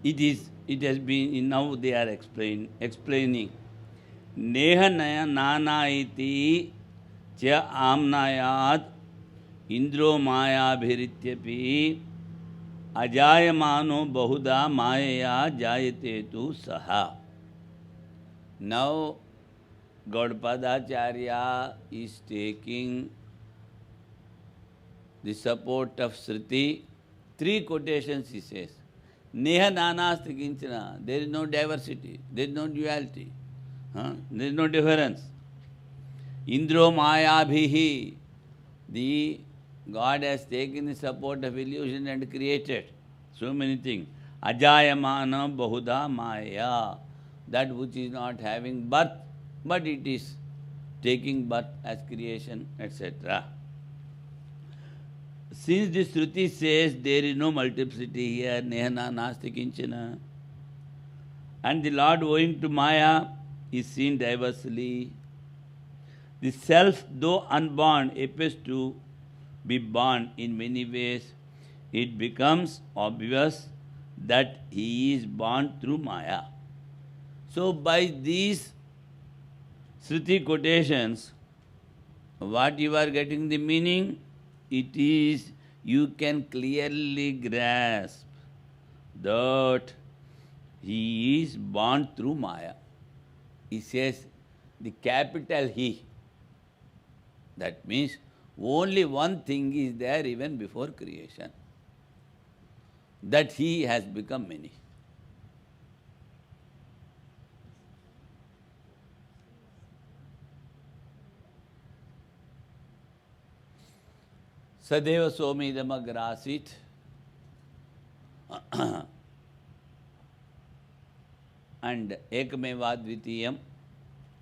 A: It has been, now they are explaining. Neha naya nana iti cha amnayat indro maya bhirityapi ajayamano bahuda maya jayate tu saha. Now, Gaudapadacharya is taking the support of Shruti. 3 quotations he says. Neha nanasti kinchana. There is no diversity. There is no duality. There is no difference. Indro maya bhihi. The God has taken the support of illusion and created so many things. Ajayamana bahuda maya. That which is not having birth, but it is taking birth as creation, etc. Since the Shruti says there is no multiplicity here, nehana nasti kinchana, and the Lord owing to Maya is seen diversely, the self, though unborn, appears to be born in many ways. It becomes obvious that he is born through Maya. So by these Shruti quotations, what you are getting the meaning? It is, you can clearly grasp that he is born through Maya. He says the capital He. That means Only one thing is there even before creation, that he has become many. Sadeva Somidamagrasit. And Ekameva Dvitiyam,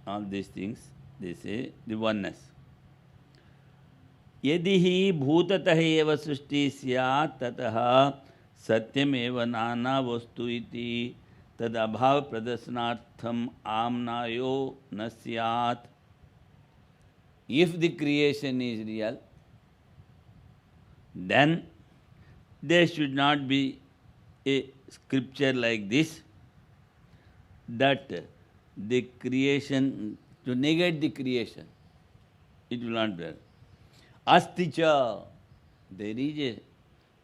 A: all these things, they say the oneness. Yadi hi bhutatah eva srishti syat tatah satyam eva nana vastu iti tad abhav pradasnartham amnayo na syat. If the creation is real, then there should not be a scripture like this, that the creation, to negate the creation, it will not be there. Asticha, there is a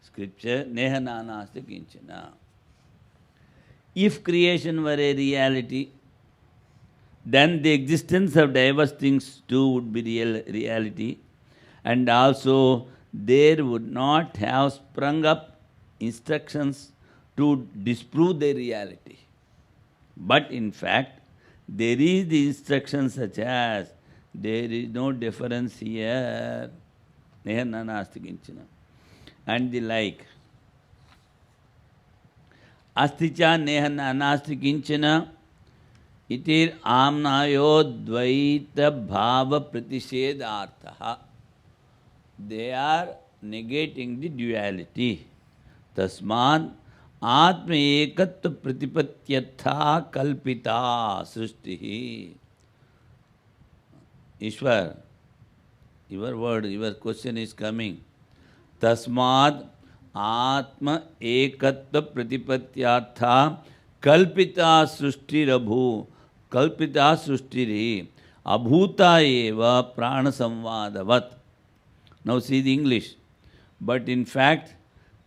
A: scripture, neha nana asti kinchana. If creation were a reality, then the existence of diverse things too would be reality, and also there would not have sprung up instructions to disprove their reality. But in fact, there is the instruction such as, there is no difference here, neha nasti kinchana, and the like. Asticha neha nasti kinchana itir amnayo dvaita bhava pratishedartha. They are negating the duality. Tasmad Atma ekatva pratipatyatha kalpita srishtihi. Ishwar, your word, your question is coming. Tasmad Atma ekatva pratipatyatha kalpita srishtirabhu. Kalpita srishtiri. Abhuta eva prana samvadavat. Now see the English. But in fact,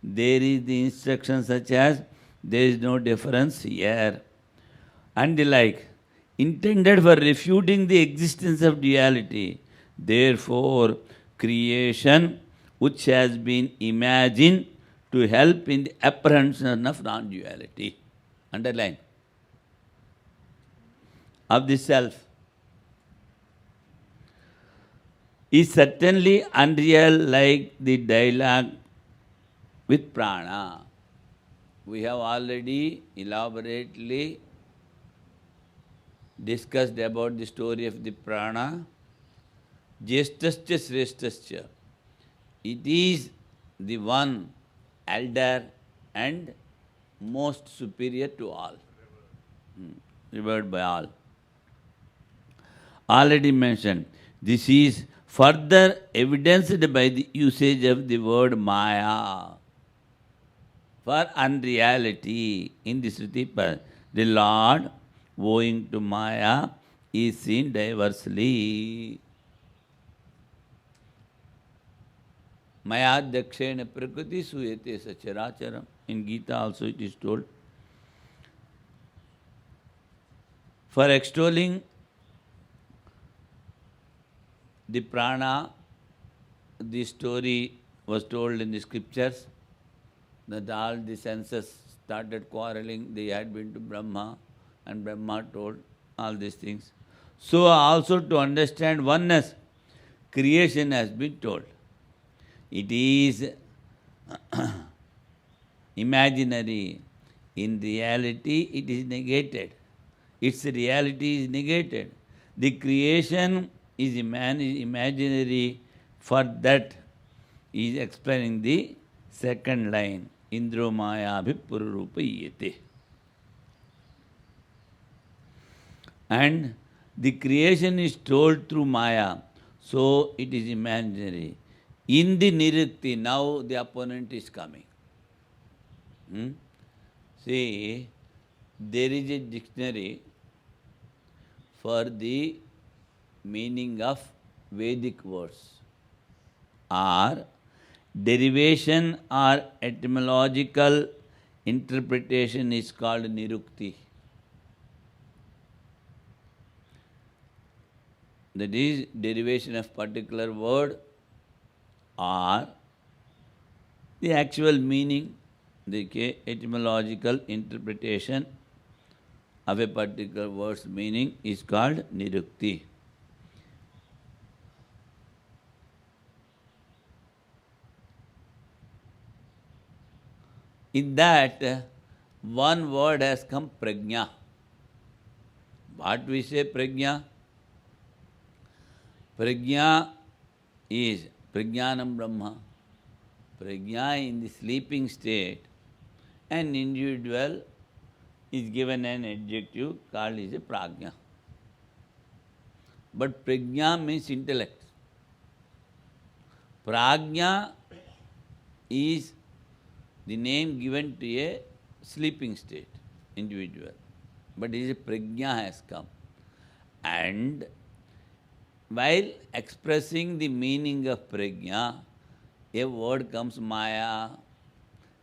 A: there is the instruction such as, there is no difference here, and the like, intended for refuting the existence of duality. Therefore, creation, which has been imagined to help in the apprehension of non-duality, underline, of the self, is certainly unreal, like the dialogue with prana. We have already elaborately discussed about the story of the prana. Jeshtascha sreshtascha. It is the one elder and most superior to all, revered by all. Already mentioned. This is further evidenced by the usage of the word Maya for unreality in the Sriti. The Lord, owing to Maya, is seen diversely. Maya dakshena prakriti suyate sacharacharam. In Gita also it is told. For extolling the prana, the story was told in the scriptures that all the senses started quarreling. They had been to Brahma, and Brahma told all these things. So also to understand oneness, creation has been told. It is imaginary. In reality, it is negated. Its reality is negated. The creation is imaginary. For that is explaining the second line. Indro maya bhipururupayate. And the creation is told through Maya, so it is imaginary. In the Nirukti, now the opponent is coming. See, there is a dictionary for the meaning of Vedic words, or derivation or etymological interpretation is called Nirukti. That is derivation of particular word or the actual meaning, the etymological interpretation of a particular word's meaning is called nirukti. In that, one word has come prajna. What we say prajna? Prajna is prajnanam brahma. Prajna in the sleeping state, an individual is given an adjective called as a prajna. But prajna means intellect. Prajna is the name given to a sleeping state, individual. But it is a prajna has come. And while expressing the meaning of prajna, a word comes maya.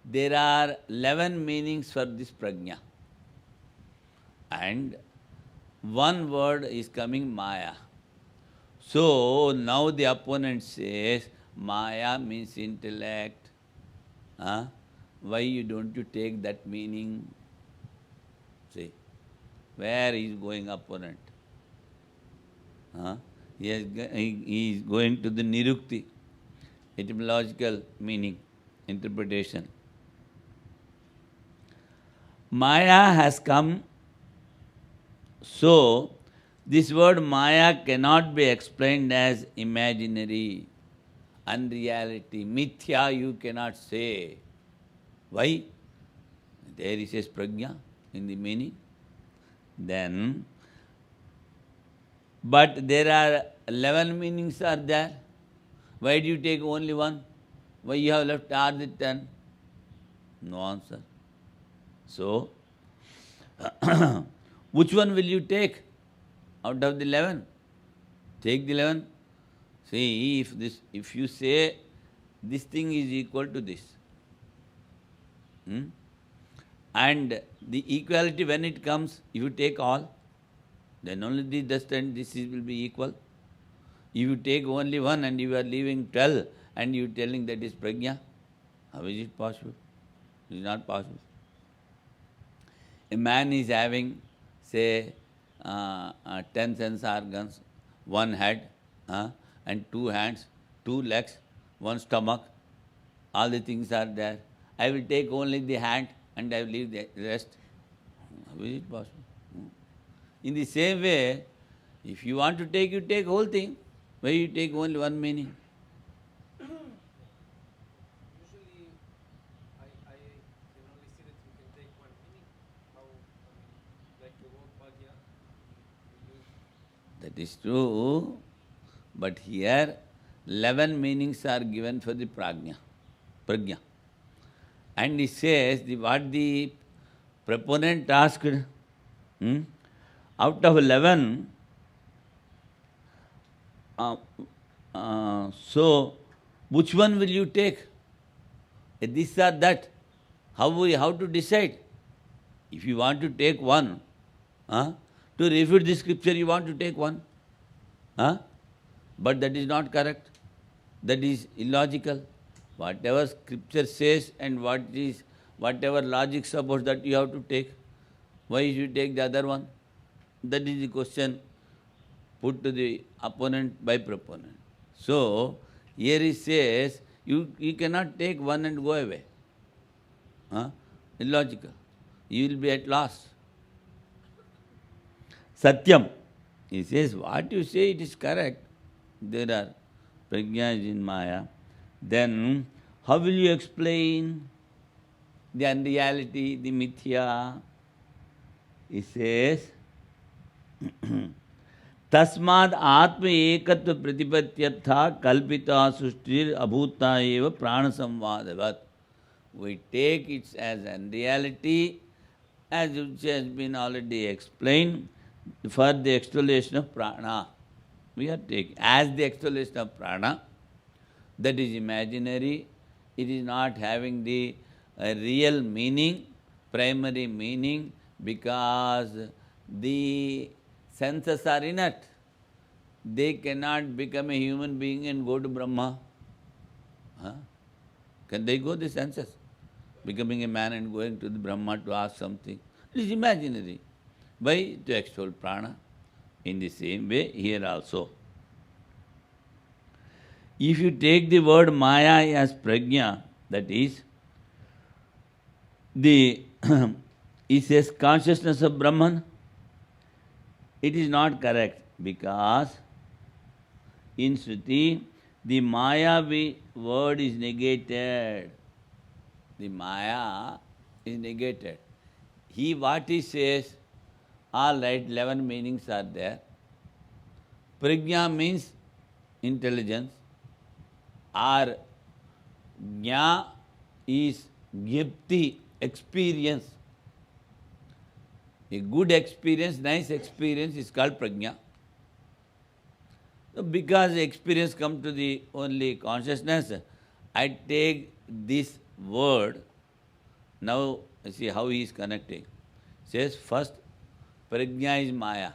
A: There are 11 meanings for this prajna. And one word is coming maya. So now the opponent says maya means intellect. Why don't you take that meaning? See, where is going opponent? He is going to the nirukti, etymological meaning, interpretation. Maya has come, so this word maya cannot be explained as imaginary, unreality, mithya you cannot say. Why? There is a prajna in the meaning. Then, but there are 11 meanings are there. Why do you take only one? Why you have left all the 10? No answer. So, which one will you take out of the 11? Take the 11. See, if you say this thing is equal to this, and the equality when it comes, if you take all, then only the dust and this will be equal. If you take only one and you are leaving 12 and you are telling that is prajna, how is it possible? It is not possible. A man is having, say, 10 sense organs, one head, and 2 hands, 2 legs, 1 stomach, all the things are there. I will take only the hand and I will leave the rest. How is it possible? In the same way, if you want to take, you take whole thing. Why you take only one meaning?
C: Usually, I can only see that you can take one meaning. How, like the word prajna,
A: That is true, but here 11 meanings are given for the prajna. And he says, what the proponent asked, out of 11, so which one will you take? This or that? How to decide? If you want to take one, to refute the scripture, you want to take one. But that is not correct. That is illogical. Whatever scripture says and whatever logic supports, that you have to take. Why you should take the other one? That is the question put to the opponent by proponent. So, here he says, you cannot take one and go away. Illogical. You will be at loss. Satyam. He says, what you say, it is correct. There are prajna is in maya. Then, how will you explain the unreality, the mithya? He says, Tasmad atma ekatva pratipatyartha kalpita sushtir abhuta eva prana samvadavat. We take it as unreality, as which has been already explained, for the explanation of prana. We are taking as the explanation of prana. That is imaginary. It is not having the real meaning, primary meaning, because the senses are inert. They cannot become a human being and go to Brahma. Huh? Can they go the senses? Becoming a man and going to the Brahma to ask something. It is imaginary. Why? To extol prana. In the same way, here also. If you take the word Maya as prajna, that is, the it says consciousness of Brahman, it is not correct because in Shruti, the Maya word is negated. The Maya is negated. What he says, all right, 11 meanings are there. Prajna means intelligence, or Jna is gyapti, experience. A good experience, nice experience is called prajna. So because the experience comes to the only consciousness, I take this word. Now see how he is connecting. Says first, prajna is Maya.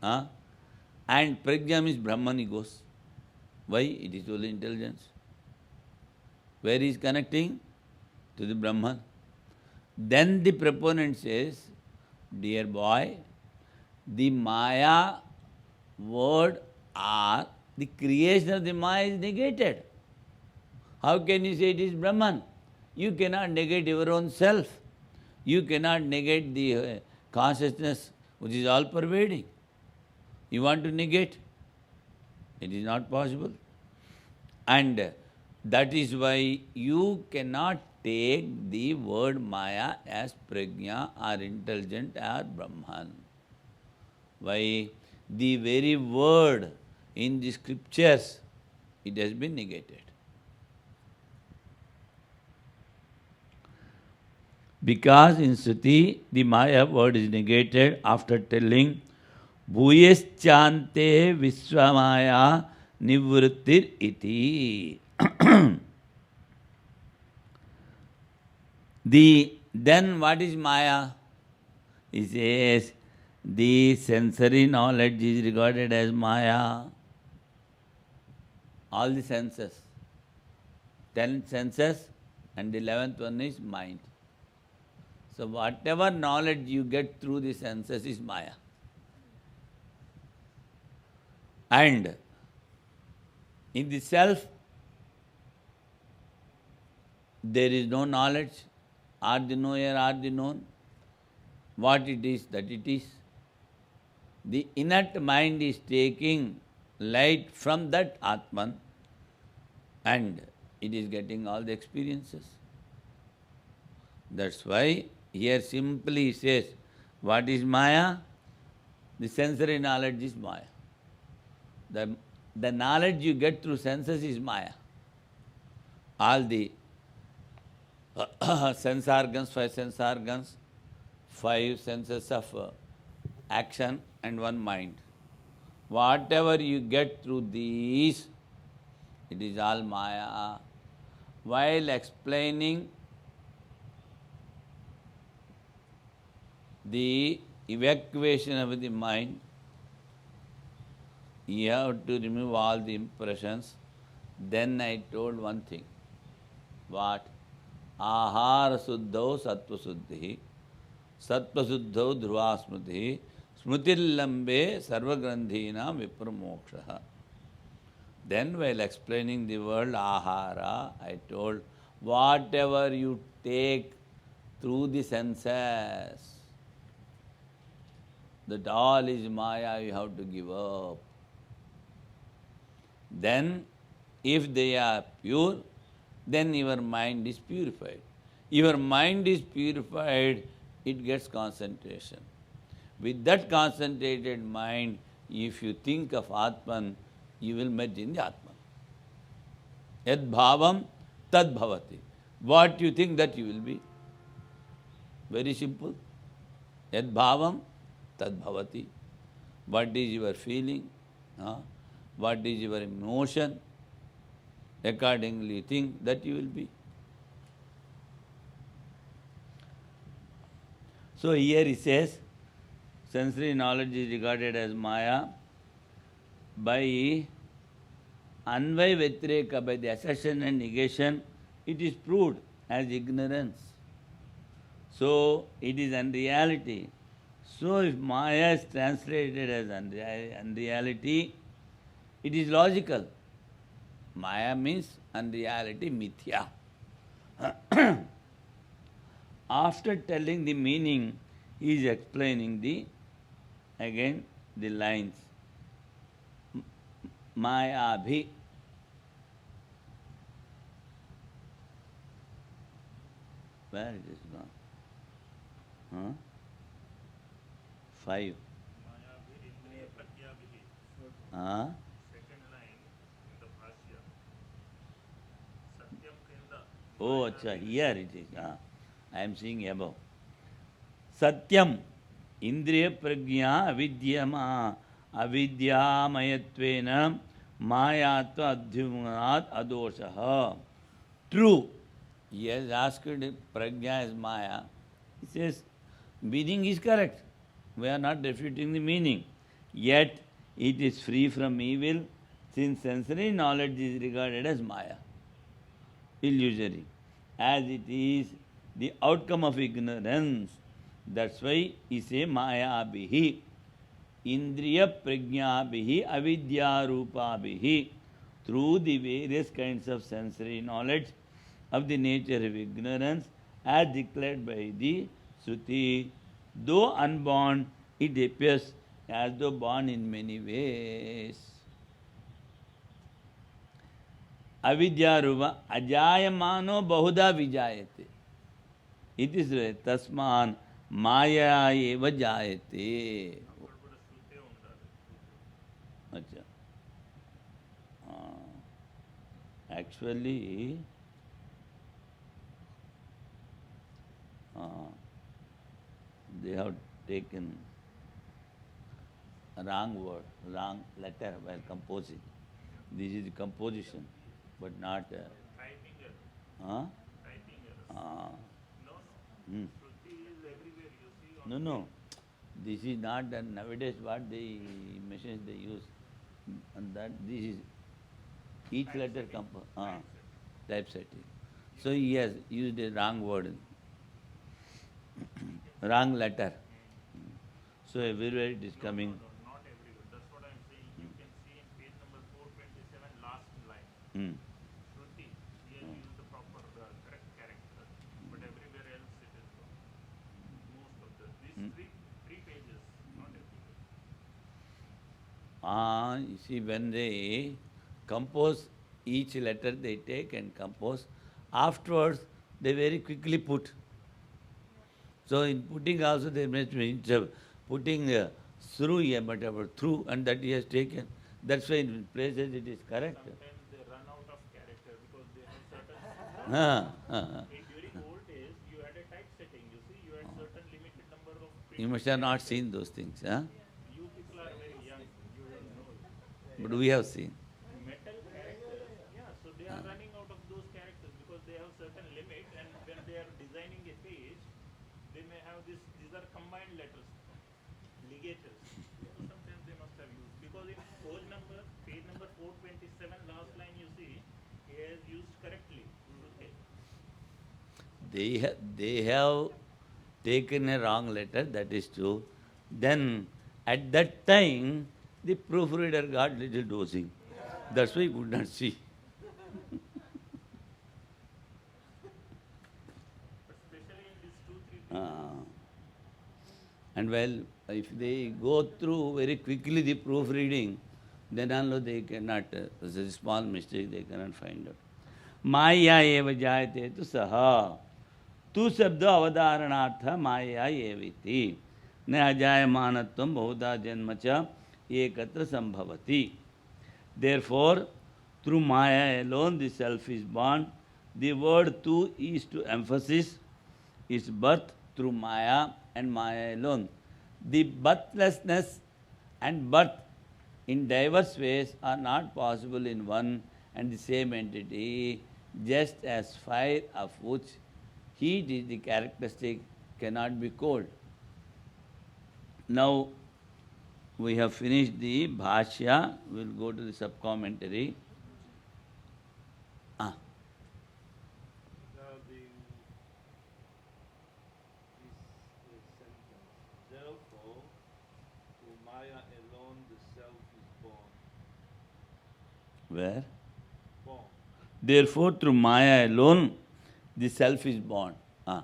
A: And prajna means Brahman, he goes. Why? It is only intelligence. Where he is connecting? To the Brahman. Then the proponent says, dear boy, the Maya word or the creation of the Maya is negated. How can you say it is Brahman? You cannot negate your own self. You cannot negate the consciousness which is all pervading. You want to negate? It is not possible. And that is why you cannot take the word Maya as prajna or intelligent or Brahman. Why? The very word in the scriptures, it has been negated. Because in Shruti, the Maya word is negated after telling Bhuyeschante Vishwamaya Nivrittir iti. Then what is Maya? He says, the sensory knowledge is regarded as Maya. All the senses. 10 senses and the 11th one is mind. So whatever knowledge you get through the senses is Maya. And in the self, there is no knowledge, or the knower, or the known. What it is, that it is. The inert mind is taking light from that Atman and it is getting all the experiences. That's why here simply says, what is Maya? The sensory knowledge is Maya. The knowledge you get through senses is Maya. All the sense organs, 5 sense organs, 5 senses of action and 1 mind. Whatever you get through these, it is all Maya. While explaining the evacuation of the mind, you have to remove all the impressions. Then I told one thing. What? Ahara suddhau sattva suddhi, sattva suddhau dhruva smriti, smritillambe sarva grandhina vipramoksha. Then while explaining the word ahara, I told, whatever you take through the senses, that all is Maya, you have to give up. Then, if they are pure, then your mind is purified. Your mind is purified, it gets concentration. With that concentrated mind, if you think of Atman, you will merge in the Atman. Yad bhavam tad bhavati. What you think, that you will be. Very simple. Yad bhavam tad bhavati. What is your feeling? What is your emotion? Accordingly think that you will be. So here he says, sensory knowledge is regarded as Maya by Anvay Vetreka, by the assertion and negation, it is proved as ignorance. So it is unreality. So if Maya is translated as unreality, it is logical. Maya means unreality, mithya. After telling the meaning, he is explaining the lines. Maya bhi. Where it is gone? Huh? 5.
D: Mayabhirindriya pratyabhihi.
A: Huh?
D: Second line in the Bhashya. Satyam Krinda.
A: Oh, acha, here it is. I am seeing above. Satyam, Indriya Prajna Avidyamayatvenam Mayatva Adhyumanat Adoshaha. True. He has asked if Prajna is Maya. He says, meaning is correct. We are not refuting the meaning. Yet, it is free from evil, since sensory knowledge is regarded as Maya, illusory, as it is the outcome of ignorance. That's why he say Maya bihi, Indriya Prajna bihi, Avidya Rupa bihi, through the various kinds of sensory knowledge of the nature of ignorance, as declared by the Shruti. Though unborn, it appears as though born in many ways. Avidya Rupa, Ajayamano Bahuda Vijayate. It is Tasman Maya eva jayate. Acha. Actually, they have taken a wrong word, wrong letter while composing. This is the composition, but not.
D: Typing error.
A: Huh?
D: Typing error.
A: Ah.
D: No,
A: Hmm.
D: Shruti is everywhere. You see on
A: No, no. This is not done. Nowadays what the machines they use, and that this is each letter typesetting. So he has used a wrong word, wrong letter. So everywhere it is coming.
D: No, not everywhere. That's what I'm saying. You can see in page number 427, last line.
A: Hmm.
D: Shruti, here you use the proper correct character, but everywhere else it is wrong. Most of these three pages, not everywhere.
A: You see, when they compose each letter they take and compose, afterwards they very quickly put. So in putting also they must be putting through here, whatever, through, and that he has taken. That's why in places it is correct.
D: Sometimes they run out of character because they have certain. During old days, you had a typesetting. You see, you had certain limited number of.
A: You must have not seen those things, huh?
D: You people are very young. You don't know.
A: But we have seen.
D: Metal characters, yeah. So they are running out of those characters because they have certain limit, and when they are designing a page, they may have this. These are combined letters, ligatures. So sometimes they must have used because in page number 427, last line you see, he has used correctly. Okay.
A: They have taken a wrong letter, that is true. Then at that time, the proofreader got little dosing. That's why he could not see.
D: But especially in these 2-3 pages.
A: And well, if they go through very quickly the proofreading, then also they cannot, there's a small mistake they cannot find out. Maya eva jayate tu saha. Tu sabda avadaranartha maya eviti. Na ajayamanatvam bahuda janmacha ekatra sambhavati. Therefore, through Maya alone the self is born. The word tu is to emphasis its birth through Maya and Maya alone. The birthlessness and birth in diverse ways are not possible in one and the same entity, just as fire of which heat is the characteristic cannot be cold. Now, we have finished the Bhashya, we will go to the sub-commentary. Where?
B: Born.
A: Therefore, through Maya alone, the self is born.
B: Can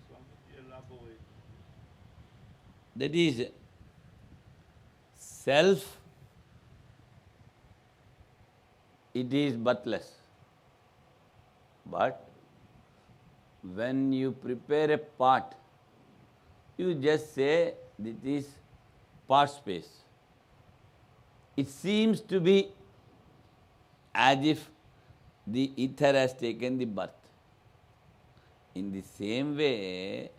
B: Swamiji elaborate?
A: That is, self, it is birthless. But when you prepare a part, you just say this is part space. It seems to be as if the ether has taken the birth. In the same way,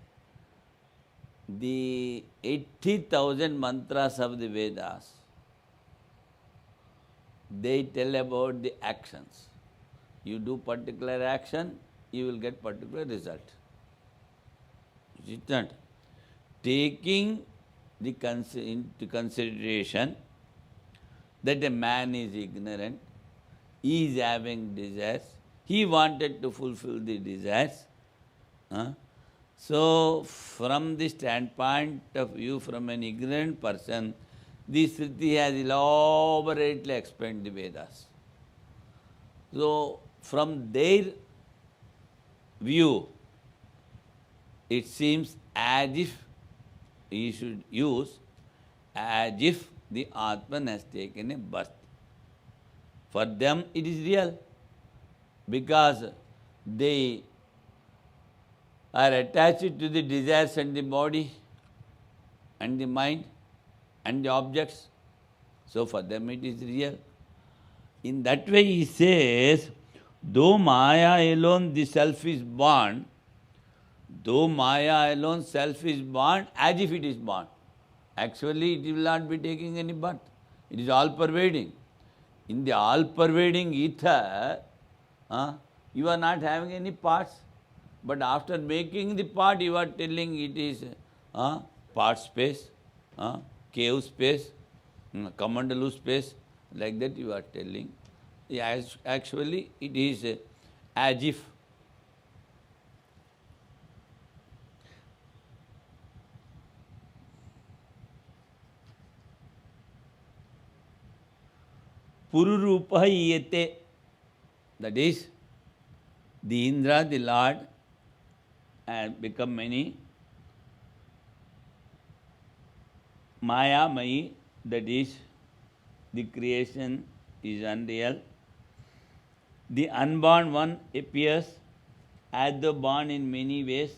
A: the 80,000 mantras of the Vedas, they tell about the actions. You do particular action, you will get particular result. Is it not? Taking the into consideration that a man is ignorant, he is having desires, he wanted to fulfill the desires. So, from the standpoint of view, from an ignorant person, the Shruti has elaborately explained the Vedas. So, from their view, it seems as if he should use as if the Atman has taken a birth. For them it is real, because they are attached to the desires and the body and the mind and the objects. So for them it is real. In that way he says, though Maya alone the self is born, though Maya alone self is born as if it is born. Actually it will not be taking any birth. It is all pervading. In the all pervading ether, you are not having any parts. But after making the part, you are telling it is part space, cave space, Kamandalu space, like that you are telling. Actually, it is as if. Pururupa yete, that is, the Indra, the Lord, and become many. Maya Mayi, that is, the creation is unreal. The unborn one appears as though born in many ways.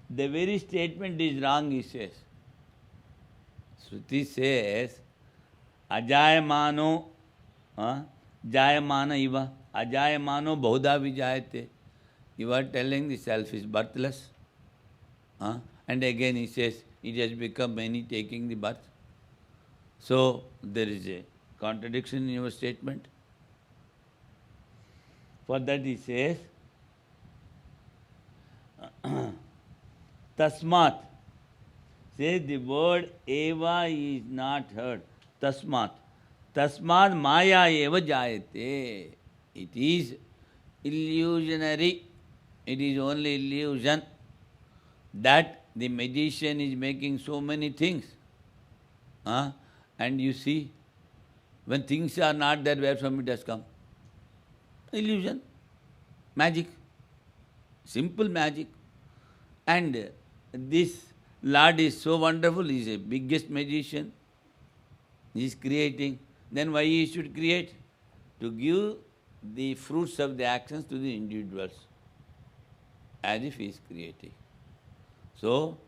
A: The very statement is wrong, he says. Shruti says, Ajayamano, Jayamana iva, Ajayamano Bahuda Vijayate. You are telling the self is birthless. And again he says, it has become many taking the birth. So there is a contradiction in your statement. For that he says, Tasmat. Says the word eva is not heard. Tasmat. Tasmat maya eva jayate. It is illusionary. It is only illusion that the magician is making so many things. And you see, when things are not there, where from it has come? Illusion, magic, simple magic. And this Lord is so wonderful, he is the biggest magician. He is creating. Then why he should create? To give the fruits of the actions to the individuals, as if he is creating. So,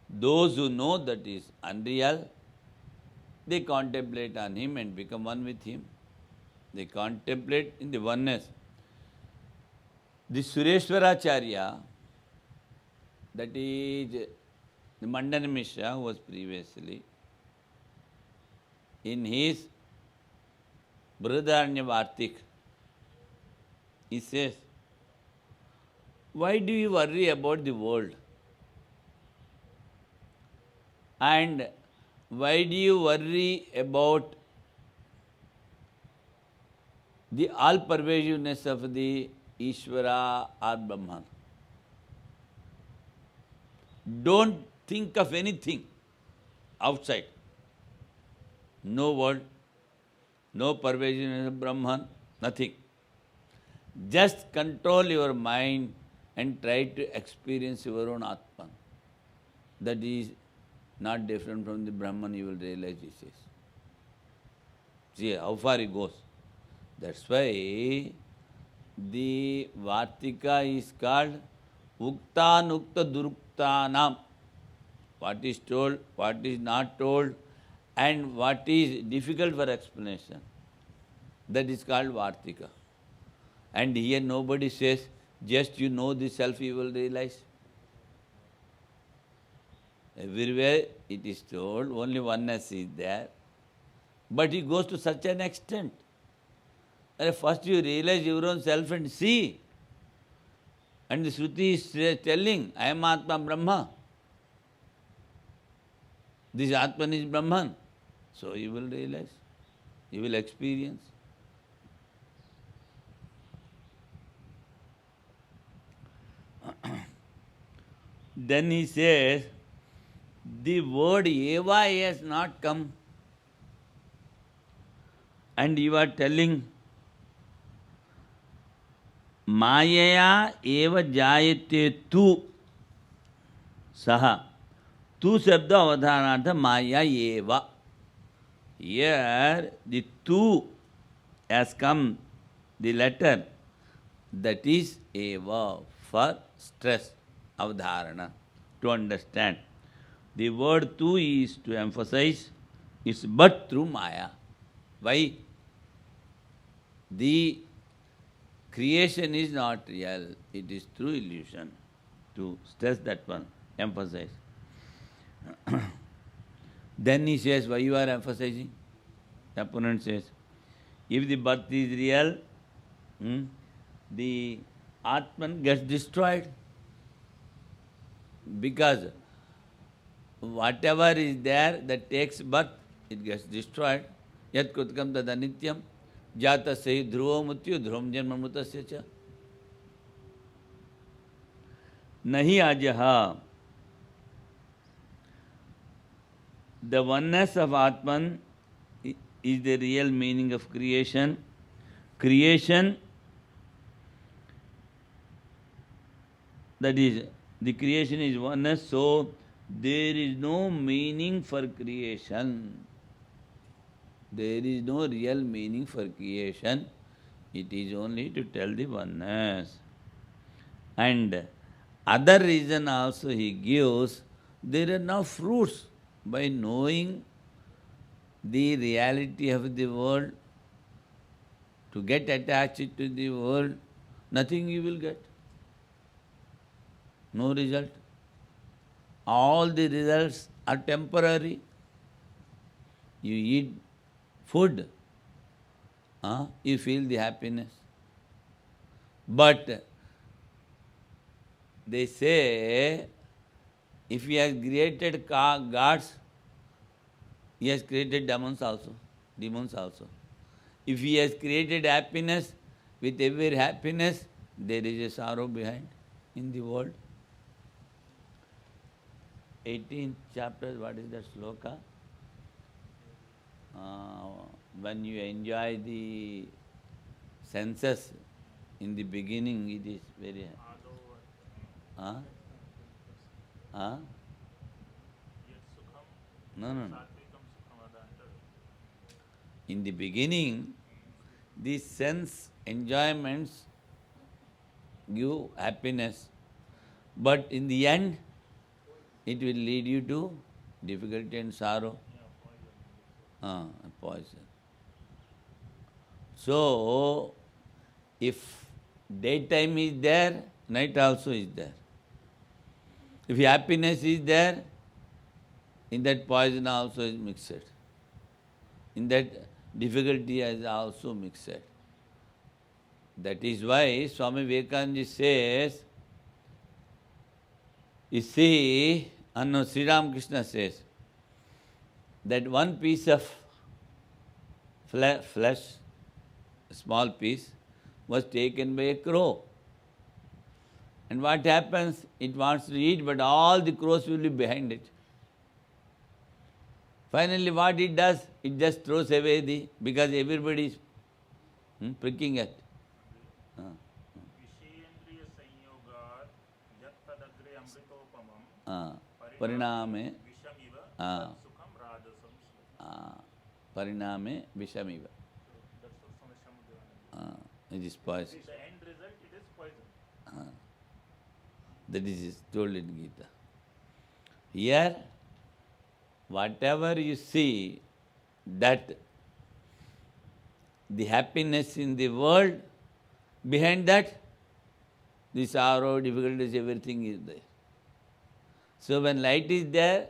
A: those who know that is unreal, they contemplate on him and become one with him. They contemplate in the oneness. The Sureshwaracharya, that is the Mandana Mishra, who was previously, in his Brihadaranya Vartik, he says, why do you worry about the world? And why do you worry about the all-pervasiveness of the Ishvara or Brahman? Don't think of anything outside. No world, No pervasiveness of Brahman, nothing. Just control your mind and try to experience your own Atman. That is not different from the Brahman, you will realize he says. See how far he goes. That's why the Vartika is called Ukta-nukta Duruktanam. What is told, what is not told, and what is difficult for explanation. That is called Vartika. And here nobody says, just you know the self, you will realize. Everywhere it is told, only oneness is there. But it goes to such an extent. First you realize your own self and see. And the Shruti is telling, I am Atma Brahma. This Atman is Brahman. So you will realize, you will experience. Then he says, the word eva has not come. And you are telling, Mayaya eva jayate tu saha. Tu sabda avadhanartha maya eva. Here the tu has come, the letter, that is eva, for stress, avadharana, to understand. The word tu is to emphasize, it's but through maya. Why? The creation is not real, it is through illusion. To stress that one, emphasize. Then he says, why you are emphasizing? The opponent says, if the birth is real, the Atman gets destroyed. Because whatever is there that takes birth, it gets destroyed. Yat kutkam tad anityam, jata sahi dhruva mutyu, dhruvam janma mutasya cha. Nahi ajaha. The oneness of Atman is the real meaning of creation. Creation, that is, the creation is oneness, so there is no meaning for creation. There is no real meaning for creation. It is only to tell the oneness. And other reason also he gives, there are no fruits. By knowing the reality of the world, to get attached to the world, nothing you will get. No result. All the results are temporary. You eat food, you feel the happiness. But they say, if he has created gods, he has created demons also. If he has created happiness, with every happiness, there is a sorrow behind in the world. 18th chapter, what is that sloka? When you enjoy the senses, in the beginning it is very... No. In the beginning, these sense enjoyments give happiness, but in the end, it will lead you to difficulty and sorrow. Poison. So, if daytime is there, night also is there. If happiness is there, in that poison also is mixed. In that difficulty is also mixed. That is why Swami Vivekananda says, you see, Sri Ramakrishna says, that one piece of flesh, a small piece, was taken by a crow. And what happens? It wants to eat, but all the crows will be behind it. Finally, what it does? It just throws away because everybody is pricking at.
D: विषयेन्द्रिय संयोगात् यत्तदग्रे अमृतोपमं
A: परिणामे
D: विषमिव
A: Ah.
D: तत्सुखं राजसं स्मृतम्.
A: Pariname Vishamiva.
D: That's what from Shamadhyana.
A: It is poison.
D: The end result, it is poison.
A: That is told in Gita. Here, whatever you see, that the happiness in the world, behind that, the sorrow, difficulties, everything is there. So when light is there,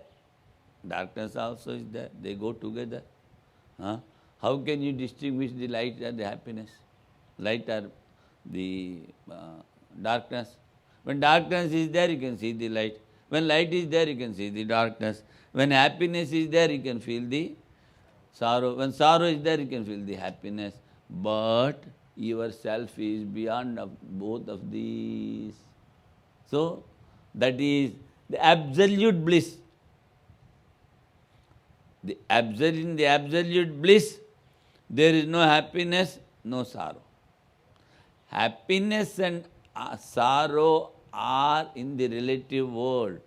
A: darkness also is there. They go together. How can you distinguish the light and the happiness? Light or the darkness? When darkness is there, you can see the light. When light is there, you can see the darkness. When happiness is there, you can feel the sorrow. When sorrow is there, you can feel the happiness. But yourself is beyond of both of these. So, that is the absolute bliss. In the absolute bliss, there is no happiness, no sorrow. Happiness and sorrow are in the relative world.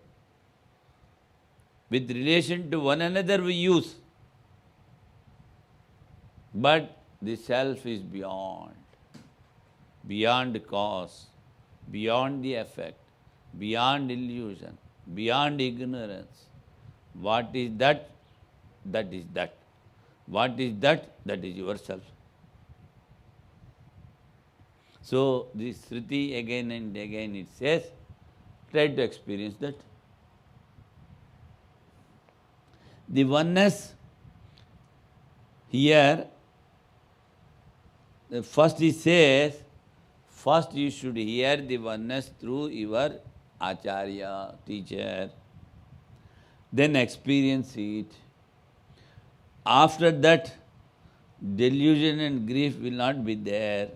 A: With relation to one another we use. But the self is beyond cause, beyond the effect, beyond illusion, beyond ignorance. What is that? That is that. What is that? That is yourself. So, this Shruti again and again it says, try to experience that. The oneness here, first he says, first you should hear the oneness through your acharya, teacher, then experience it. After that, delusion and grief will not be there.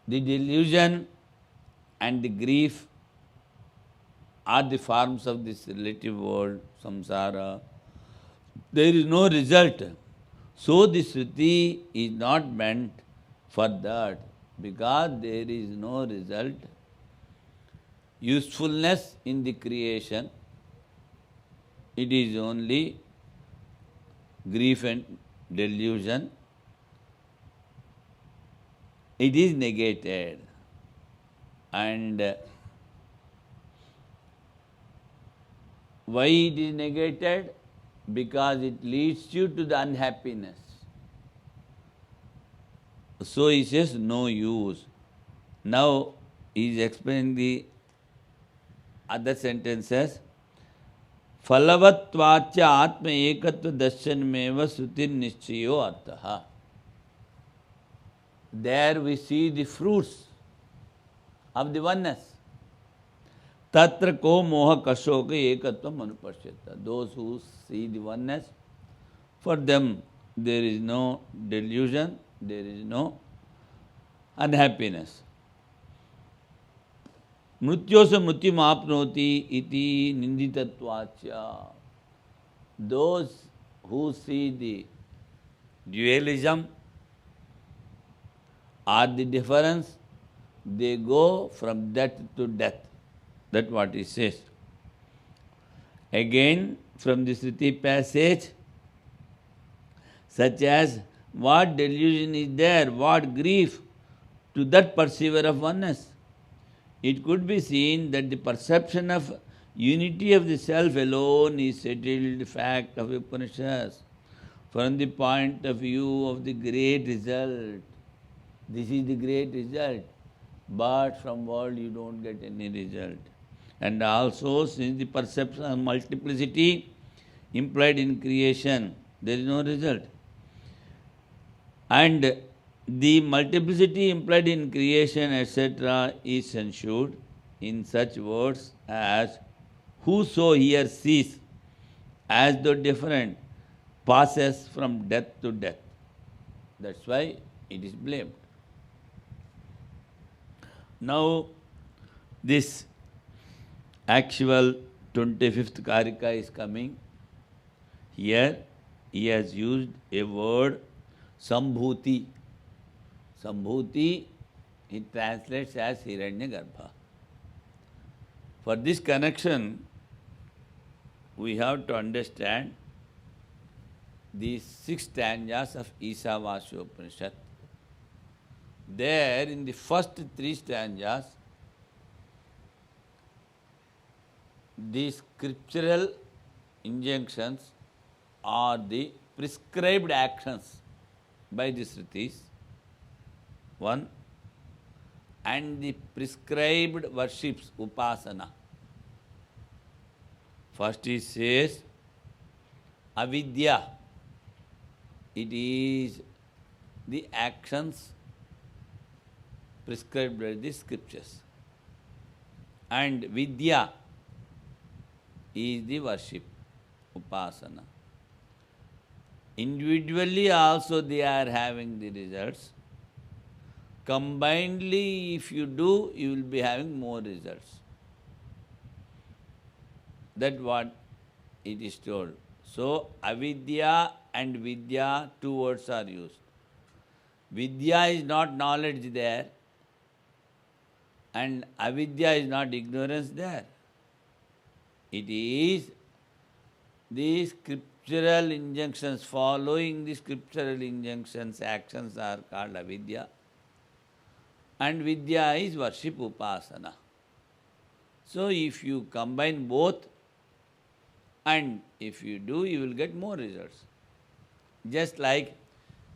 A: The delusion and the grief are the forms of this relative world, samsara. There is no result. So the Shruti is not meant for that, because there is no result. Usefulness in the creation, it is only grief and delusion. It is negated. And why it is negated? Because it leads you to the unhappiness. So he says, no use. Now he is explaining the other sentences. Phalavatvacha atma ekatva darshanmeva sutir nishchayo artaha. There we see the fruits of the oneness. Tatra ko moha kashoka ekatva manupashyata. Those who see the oneness, for them there is no delusion, there is no unhappiness. Mrityosa mrityum apnoti iti ninditatvacha. Those who see the dualism or the difference, they go from death to death. That's what he says. Again, from the Shruti passage, such as what delusion is there, what grief to that perceiver of oneness. It could be seen that the perception of unity of the self alone is settled fact of Upanishads from the point of view of the great result. This is the great result, but from world you don't get any result. And also, since the perception of multiplicity implied in creation, there is no result. And the multiplicity implied in creation, etc., is censured in such words as whoso here sees as though different passes from death to death. That's why it is blamed. Now, this actual 25th Karika is coming. Here he has used a word Sambhuti. Sambhuti he translates as Hiranyagarbha. For this connection, we have to understand these 6 stanzas of Isavasya Upanishad. There, in the first 3 stanzas, the scriptural injunctions are the prescribed actions by the Sritis, one, and the prescribed worships, upasana. First he says, avidya, it is the actions prescribed by the scriptures. And vidya is the worship, upasana. Individually also they are having the results. Combinedly, if you do, you will be having more results. That's what it is told. So, avidya and vidya, 2 words are used. Vidya is not knowledge there, and avidya is not ignorance there. It is the scriptural injunctions, following the scriptural injunctions, actions are called avidya. And vidya is worship, upasana. So if you combine both, and if you do, you will get more results. Just like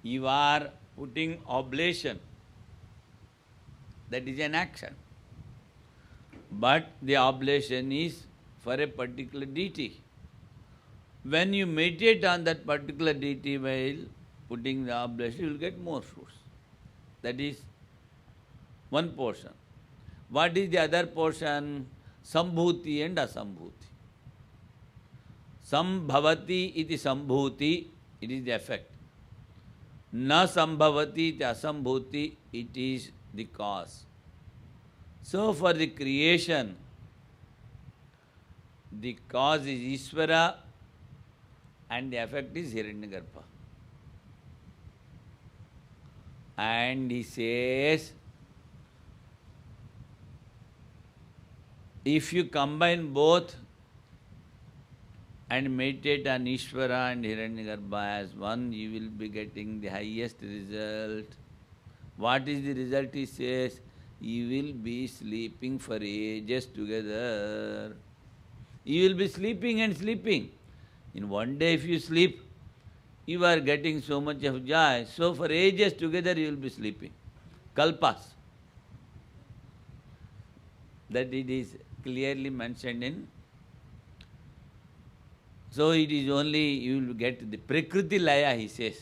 A: you are putting oblation, that is an action. But the oblation is for a particular deity. When you meditate on that particular deity while putting the oblation, you will get more fruits. That is one portion. What is the other portion? Sambhuti and asambhuti. Sambhavati iti sambhuti, it is the effect. Na sambhavati iti asambhuti, it is the cause. So for the creation, the cause is Ishvara and the effect is Hiranyagarbha. And he says, if you combine both and meditate on Ishvara and Hiranyagarbha as one, you will be getting the highest result. What is the result? He says, you will be sleeping for ages together. You will be sleeping and sleeping. In one day if you sleep, you are getting so much of joy. So for ages together you will be sleeping. Kalpas. That it is clearly mentioned in. So it is only, you will get the Prakriti Laya, he says.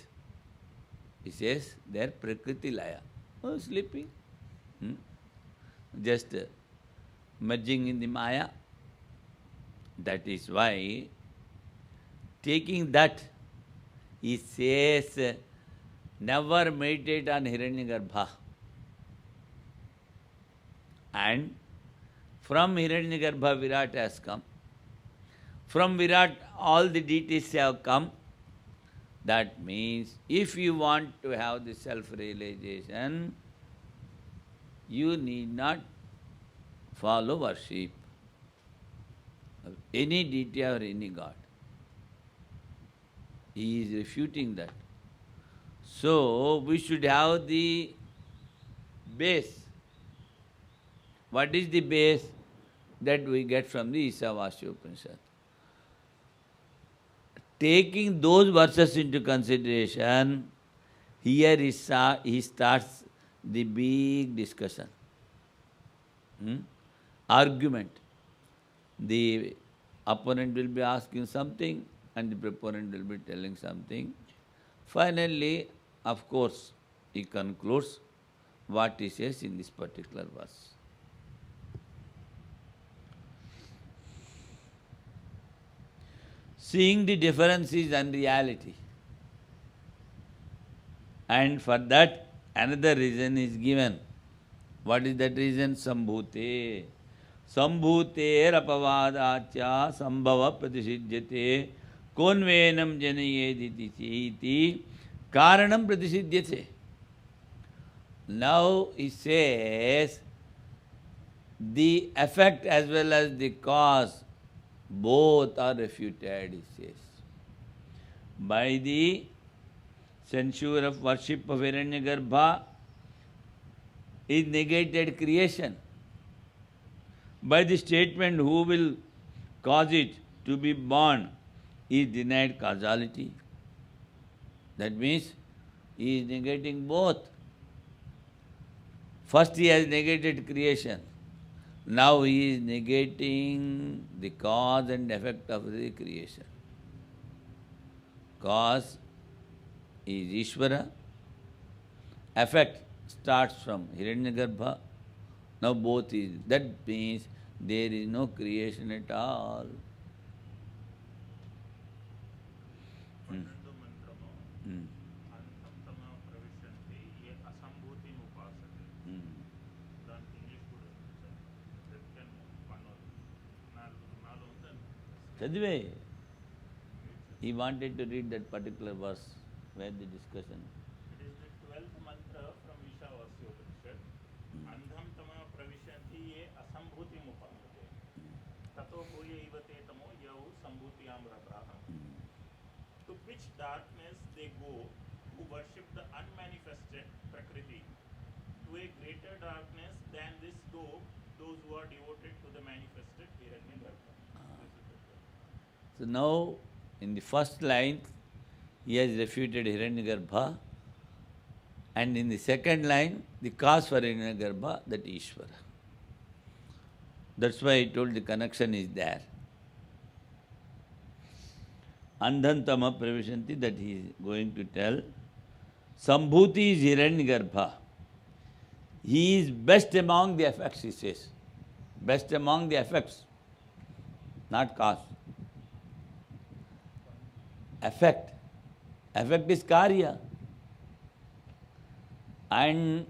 A: He says, there Prakriti Laya. Oh, sleeping. Just merging in the Maya. That is why, taking that, he says, never meditate on Hiranyagarbha. And from Hiranyagarbha, Virat has come. From Virat, all the deities have come. That means, if you want to have the self-realization, you need not follow worship of any deity or any god. He is refuting that. So, we should have the base. What is the base? That we get from the Isavasya Upanishad. Taking those verses into consideration, here he starts the big discussion. Argument. The opponent will be asking something and the proponent will be telling something. Finally, of course, he concludes what he says in this particular verse. Seeing the difference is unreality. And for that, another reason is given. What is that reason? Sambhute. संभूतेरपवादाच्या संभव प्रतिषिध्यते कोन्वेनं जनयेदिति इति कारणं प्रतिषिध्यते. Now he says the effect as well as the cause both are refuted, he says. By the censure of worship of Hiranyagarbha is negated creation. By the statement who will cause it to be born is denied causality. That means he is negating both. First he has negated creation. Now he is negating the cause and effect of the creation. Cause is Ishvara. Effect starts from Hiranyagarbha. Now both is. That means there is no creation at all.
D: పన్నెండు మంత్రము అంతమ ప్రవిశంతి ఏ అసంభూతిని ఉపాసతే. దానికి English కూడా ఉంది sir. Then నాలుగు ఉందండి.
A: Chadive. He wanted to read that particular verse where the discussion.
D: It is the 12th mantra from Ishavasya Upanishad. Andham tama pravishanti ye asambhutim upasate. Tato bhuya ivate tamo yau sambhutiyam rataha. To which darkness they go who worship the unmanifested Prakriti. To a greater darkness than this go those who are devoted to the manifested Hiranyagarbha.
A: So now, in the first line, he has refuted Hiranyagarbha, and in the second line, the cause for Hiranyagarbha, that Ishvara. That's why I told the connection is there. Andhantama pravishanti, that he is going to tell. Sambhuti is Hiranyagarbha. He is best among the effects, he says. Best among the effects, not cause. Effect. Effect is karya. And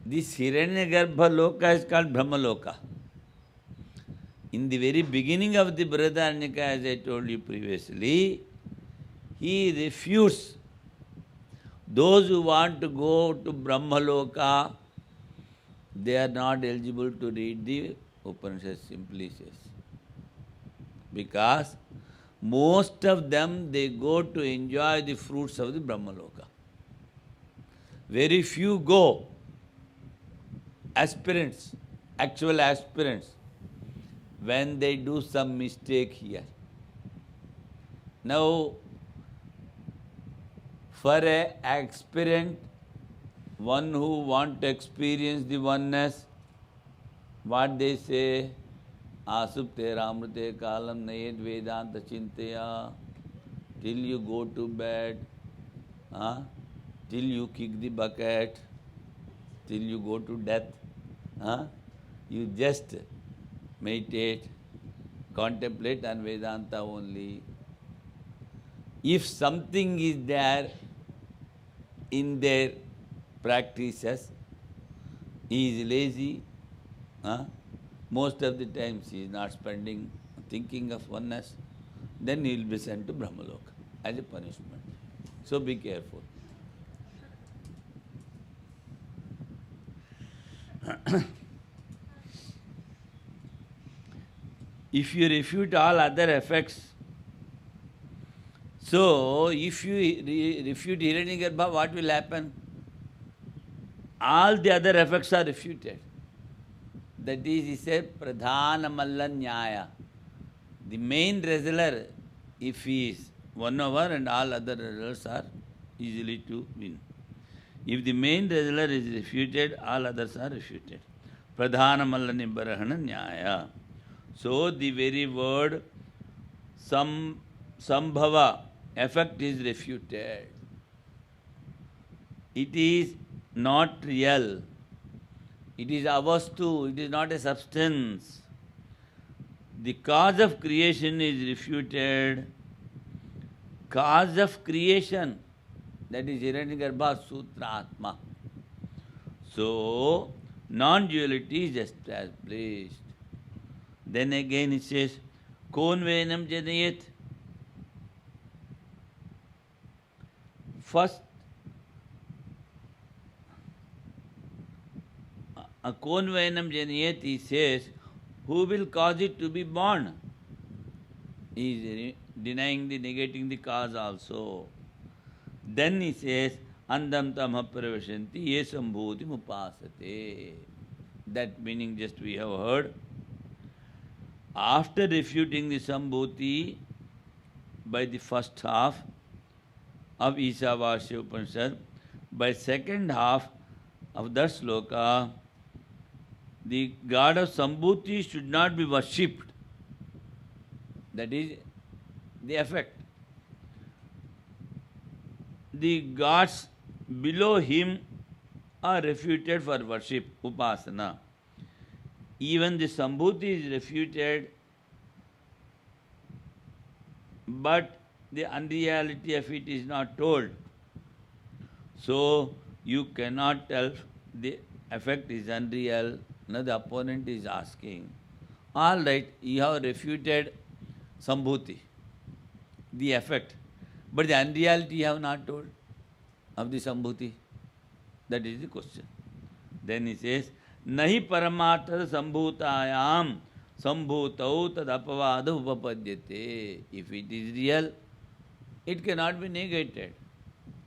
A: this Hiranyagarbha loka is called Brahmaloka. In the very beginning of the Brihadaranyaka, as I told you previously, he refutes those who want to go to Brahmaloka, they are not eligible to read the Upanishad, simply says. Because most of them, they go to enjoy the fruits of the Brahmaloka. Very few go, aspirants, actual aspirants, when they do some mistake here. Now, for an aspirant, one who want to experience the oneness, what they say, Asupte Ramrute Kalam Nayed Vedanta Chintaya, till you go to bed, till you kick the bucket, till you go to death, you just meditate, contemplate on Vedanta only. If something is there in their practices, he is lazy, most of the times he is not spending thinking of oneness, then he will be sent to Brahmaloka as a punishment. So be careful. If you refute all other effects, so if you refute Hiranyagarbha, what will happen? All the other effects are refuted. That is, he said, Pradhana Malla Nyaya. The main wrestler, if he is won over, and all other wrestlers are easily to win. If the main wrestler is refuted, all others are refuted. Pradhana Malla Nibbarahana Nyaya. So the very word Sambhava, effect is refuted. It is not real. It is avastu, it is not a substance. The cause of creation is refuted. Cause of creation, that is Hiranyagarbha Sutra Atma. So, Non-duality is established. Then again it says, Kon venam janayet. First, Kon venam janayet, he says, who will cause it to be born? He is denying negating the cause also. Then he says, Andam tamha pravashanti ye sambhuti upasate. That meaning just we have heard. After refuting the sambhuti by the first half of Isavasya Upanishad, by second half of that sloka, the god of sambhuti should not be worshipped. That is the effect. The gods below him are refuted for worship, upasana. Even the sambhuti is refuted, but the unreality of it is not told. So you cannot tell the effect is unreal. Now the opponent is asking, all right, you have refuted sambhuti, the effect, but the unreality you have not told of the sambhuti. That is the question. Then he says, Nahi paramatma sambhutayam sambhutau tad apavada upapadyate. If it is real, it cannot be negated.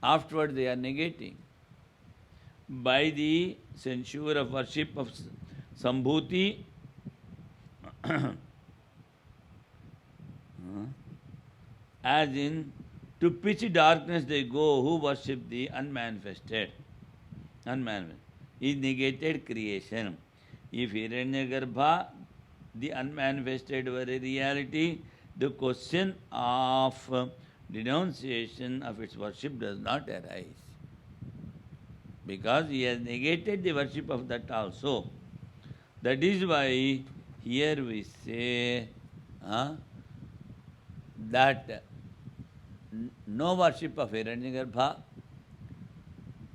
A: Afterwards they are negating. By the censure of worship of sambhuti, as in to pitch darkness they go who worship the unmanifested. Unmanifested is negated creation. If Hiranyagarbha, the unmanifested were a reality, the question of denunciation of its worship does not arise. Because he has negated the worship of that also. That is why here we say that no worship of Hiranyagarbha,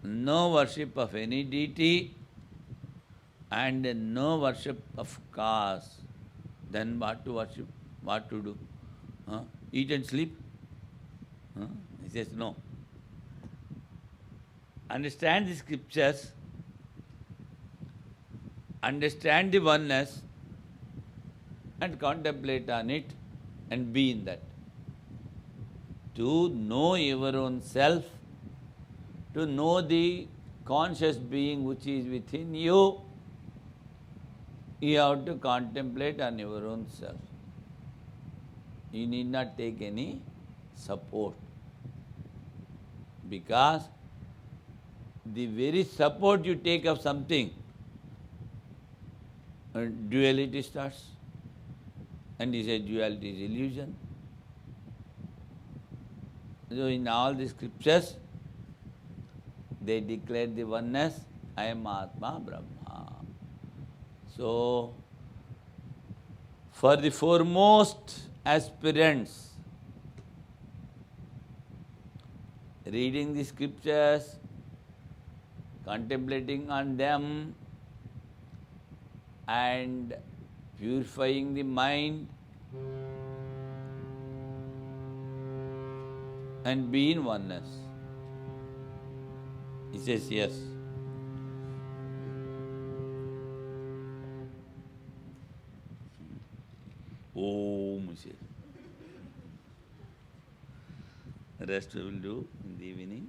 A: no worship of any deity, and no worship of cause. Then what to worship? What to do? Eat and sleep? He says no. Understand the scriptures, understand the oneness, and contemplate on it, and be in that. To know your own self, to know the conscious being which is within you, you have to contemplate on your own self. You need not take any support. Because the very support you take of something, duality starts. And he said duality is illusion. So in all the scriptures, they declare the oneness, I am Atma Brahma. So, for the foremost aspirants, reading the scriptures, contemplating on them, and purifying the mind, and be in oneness. He says yes. Om, he says. The rest we will do in the evening.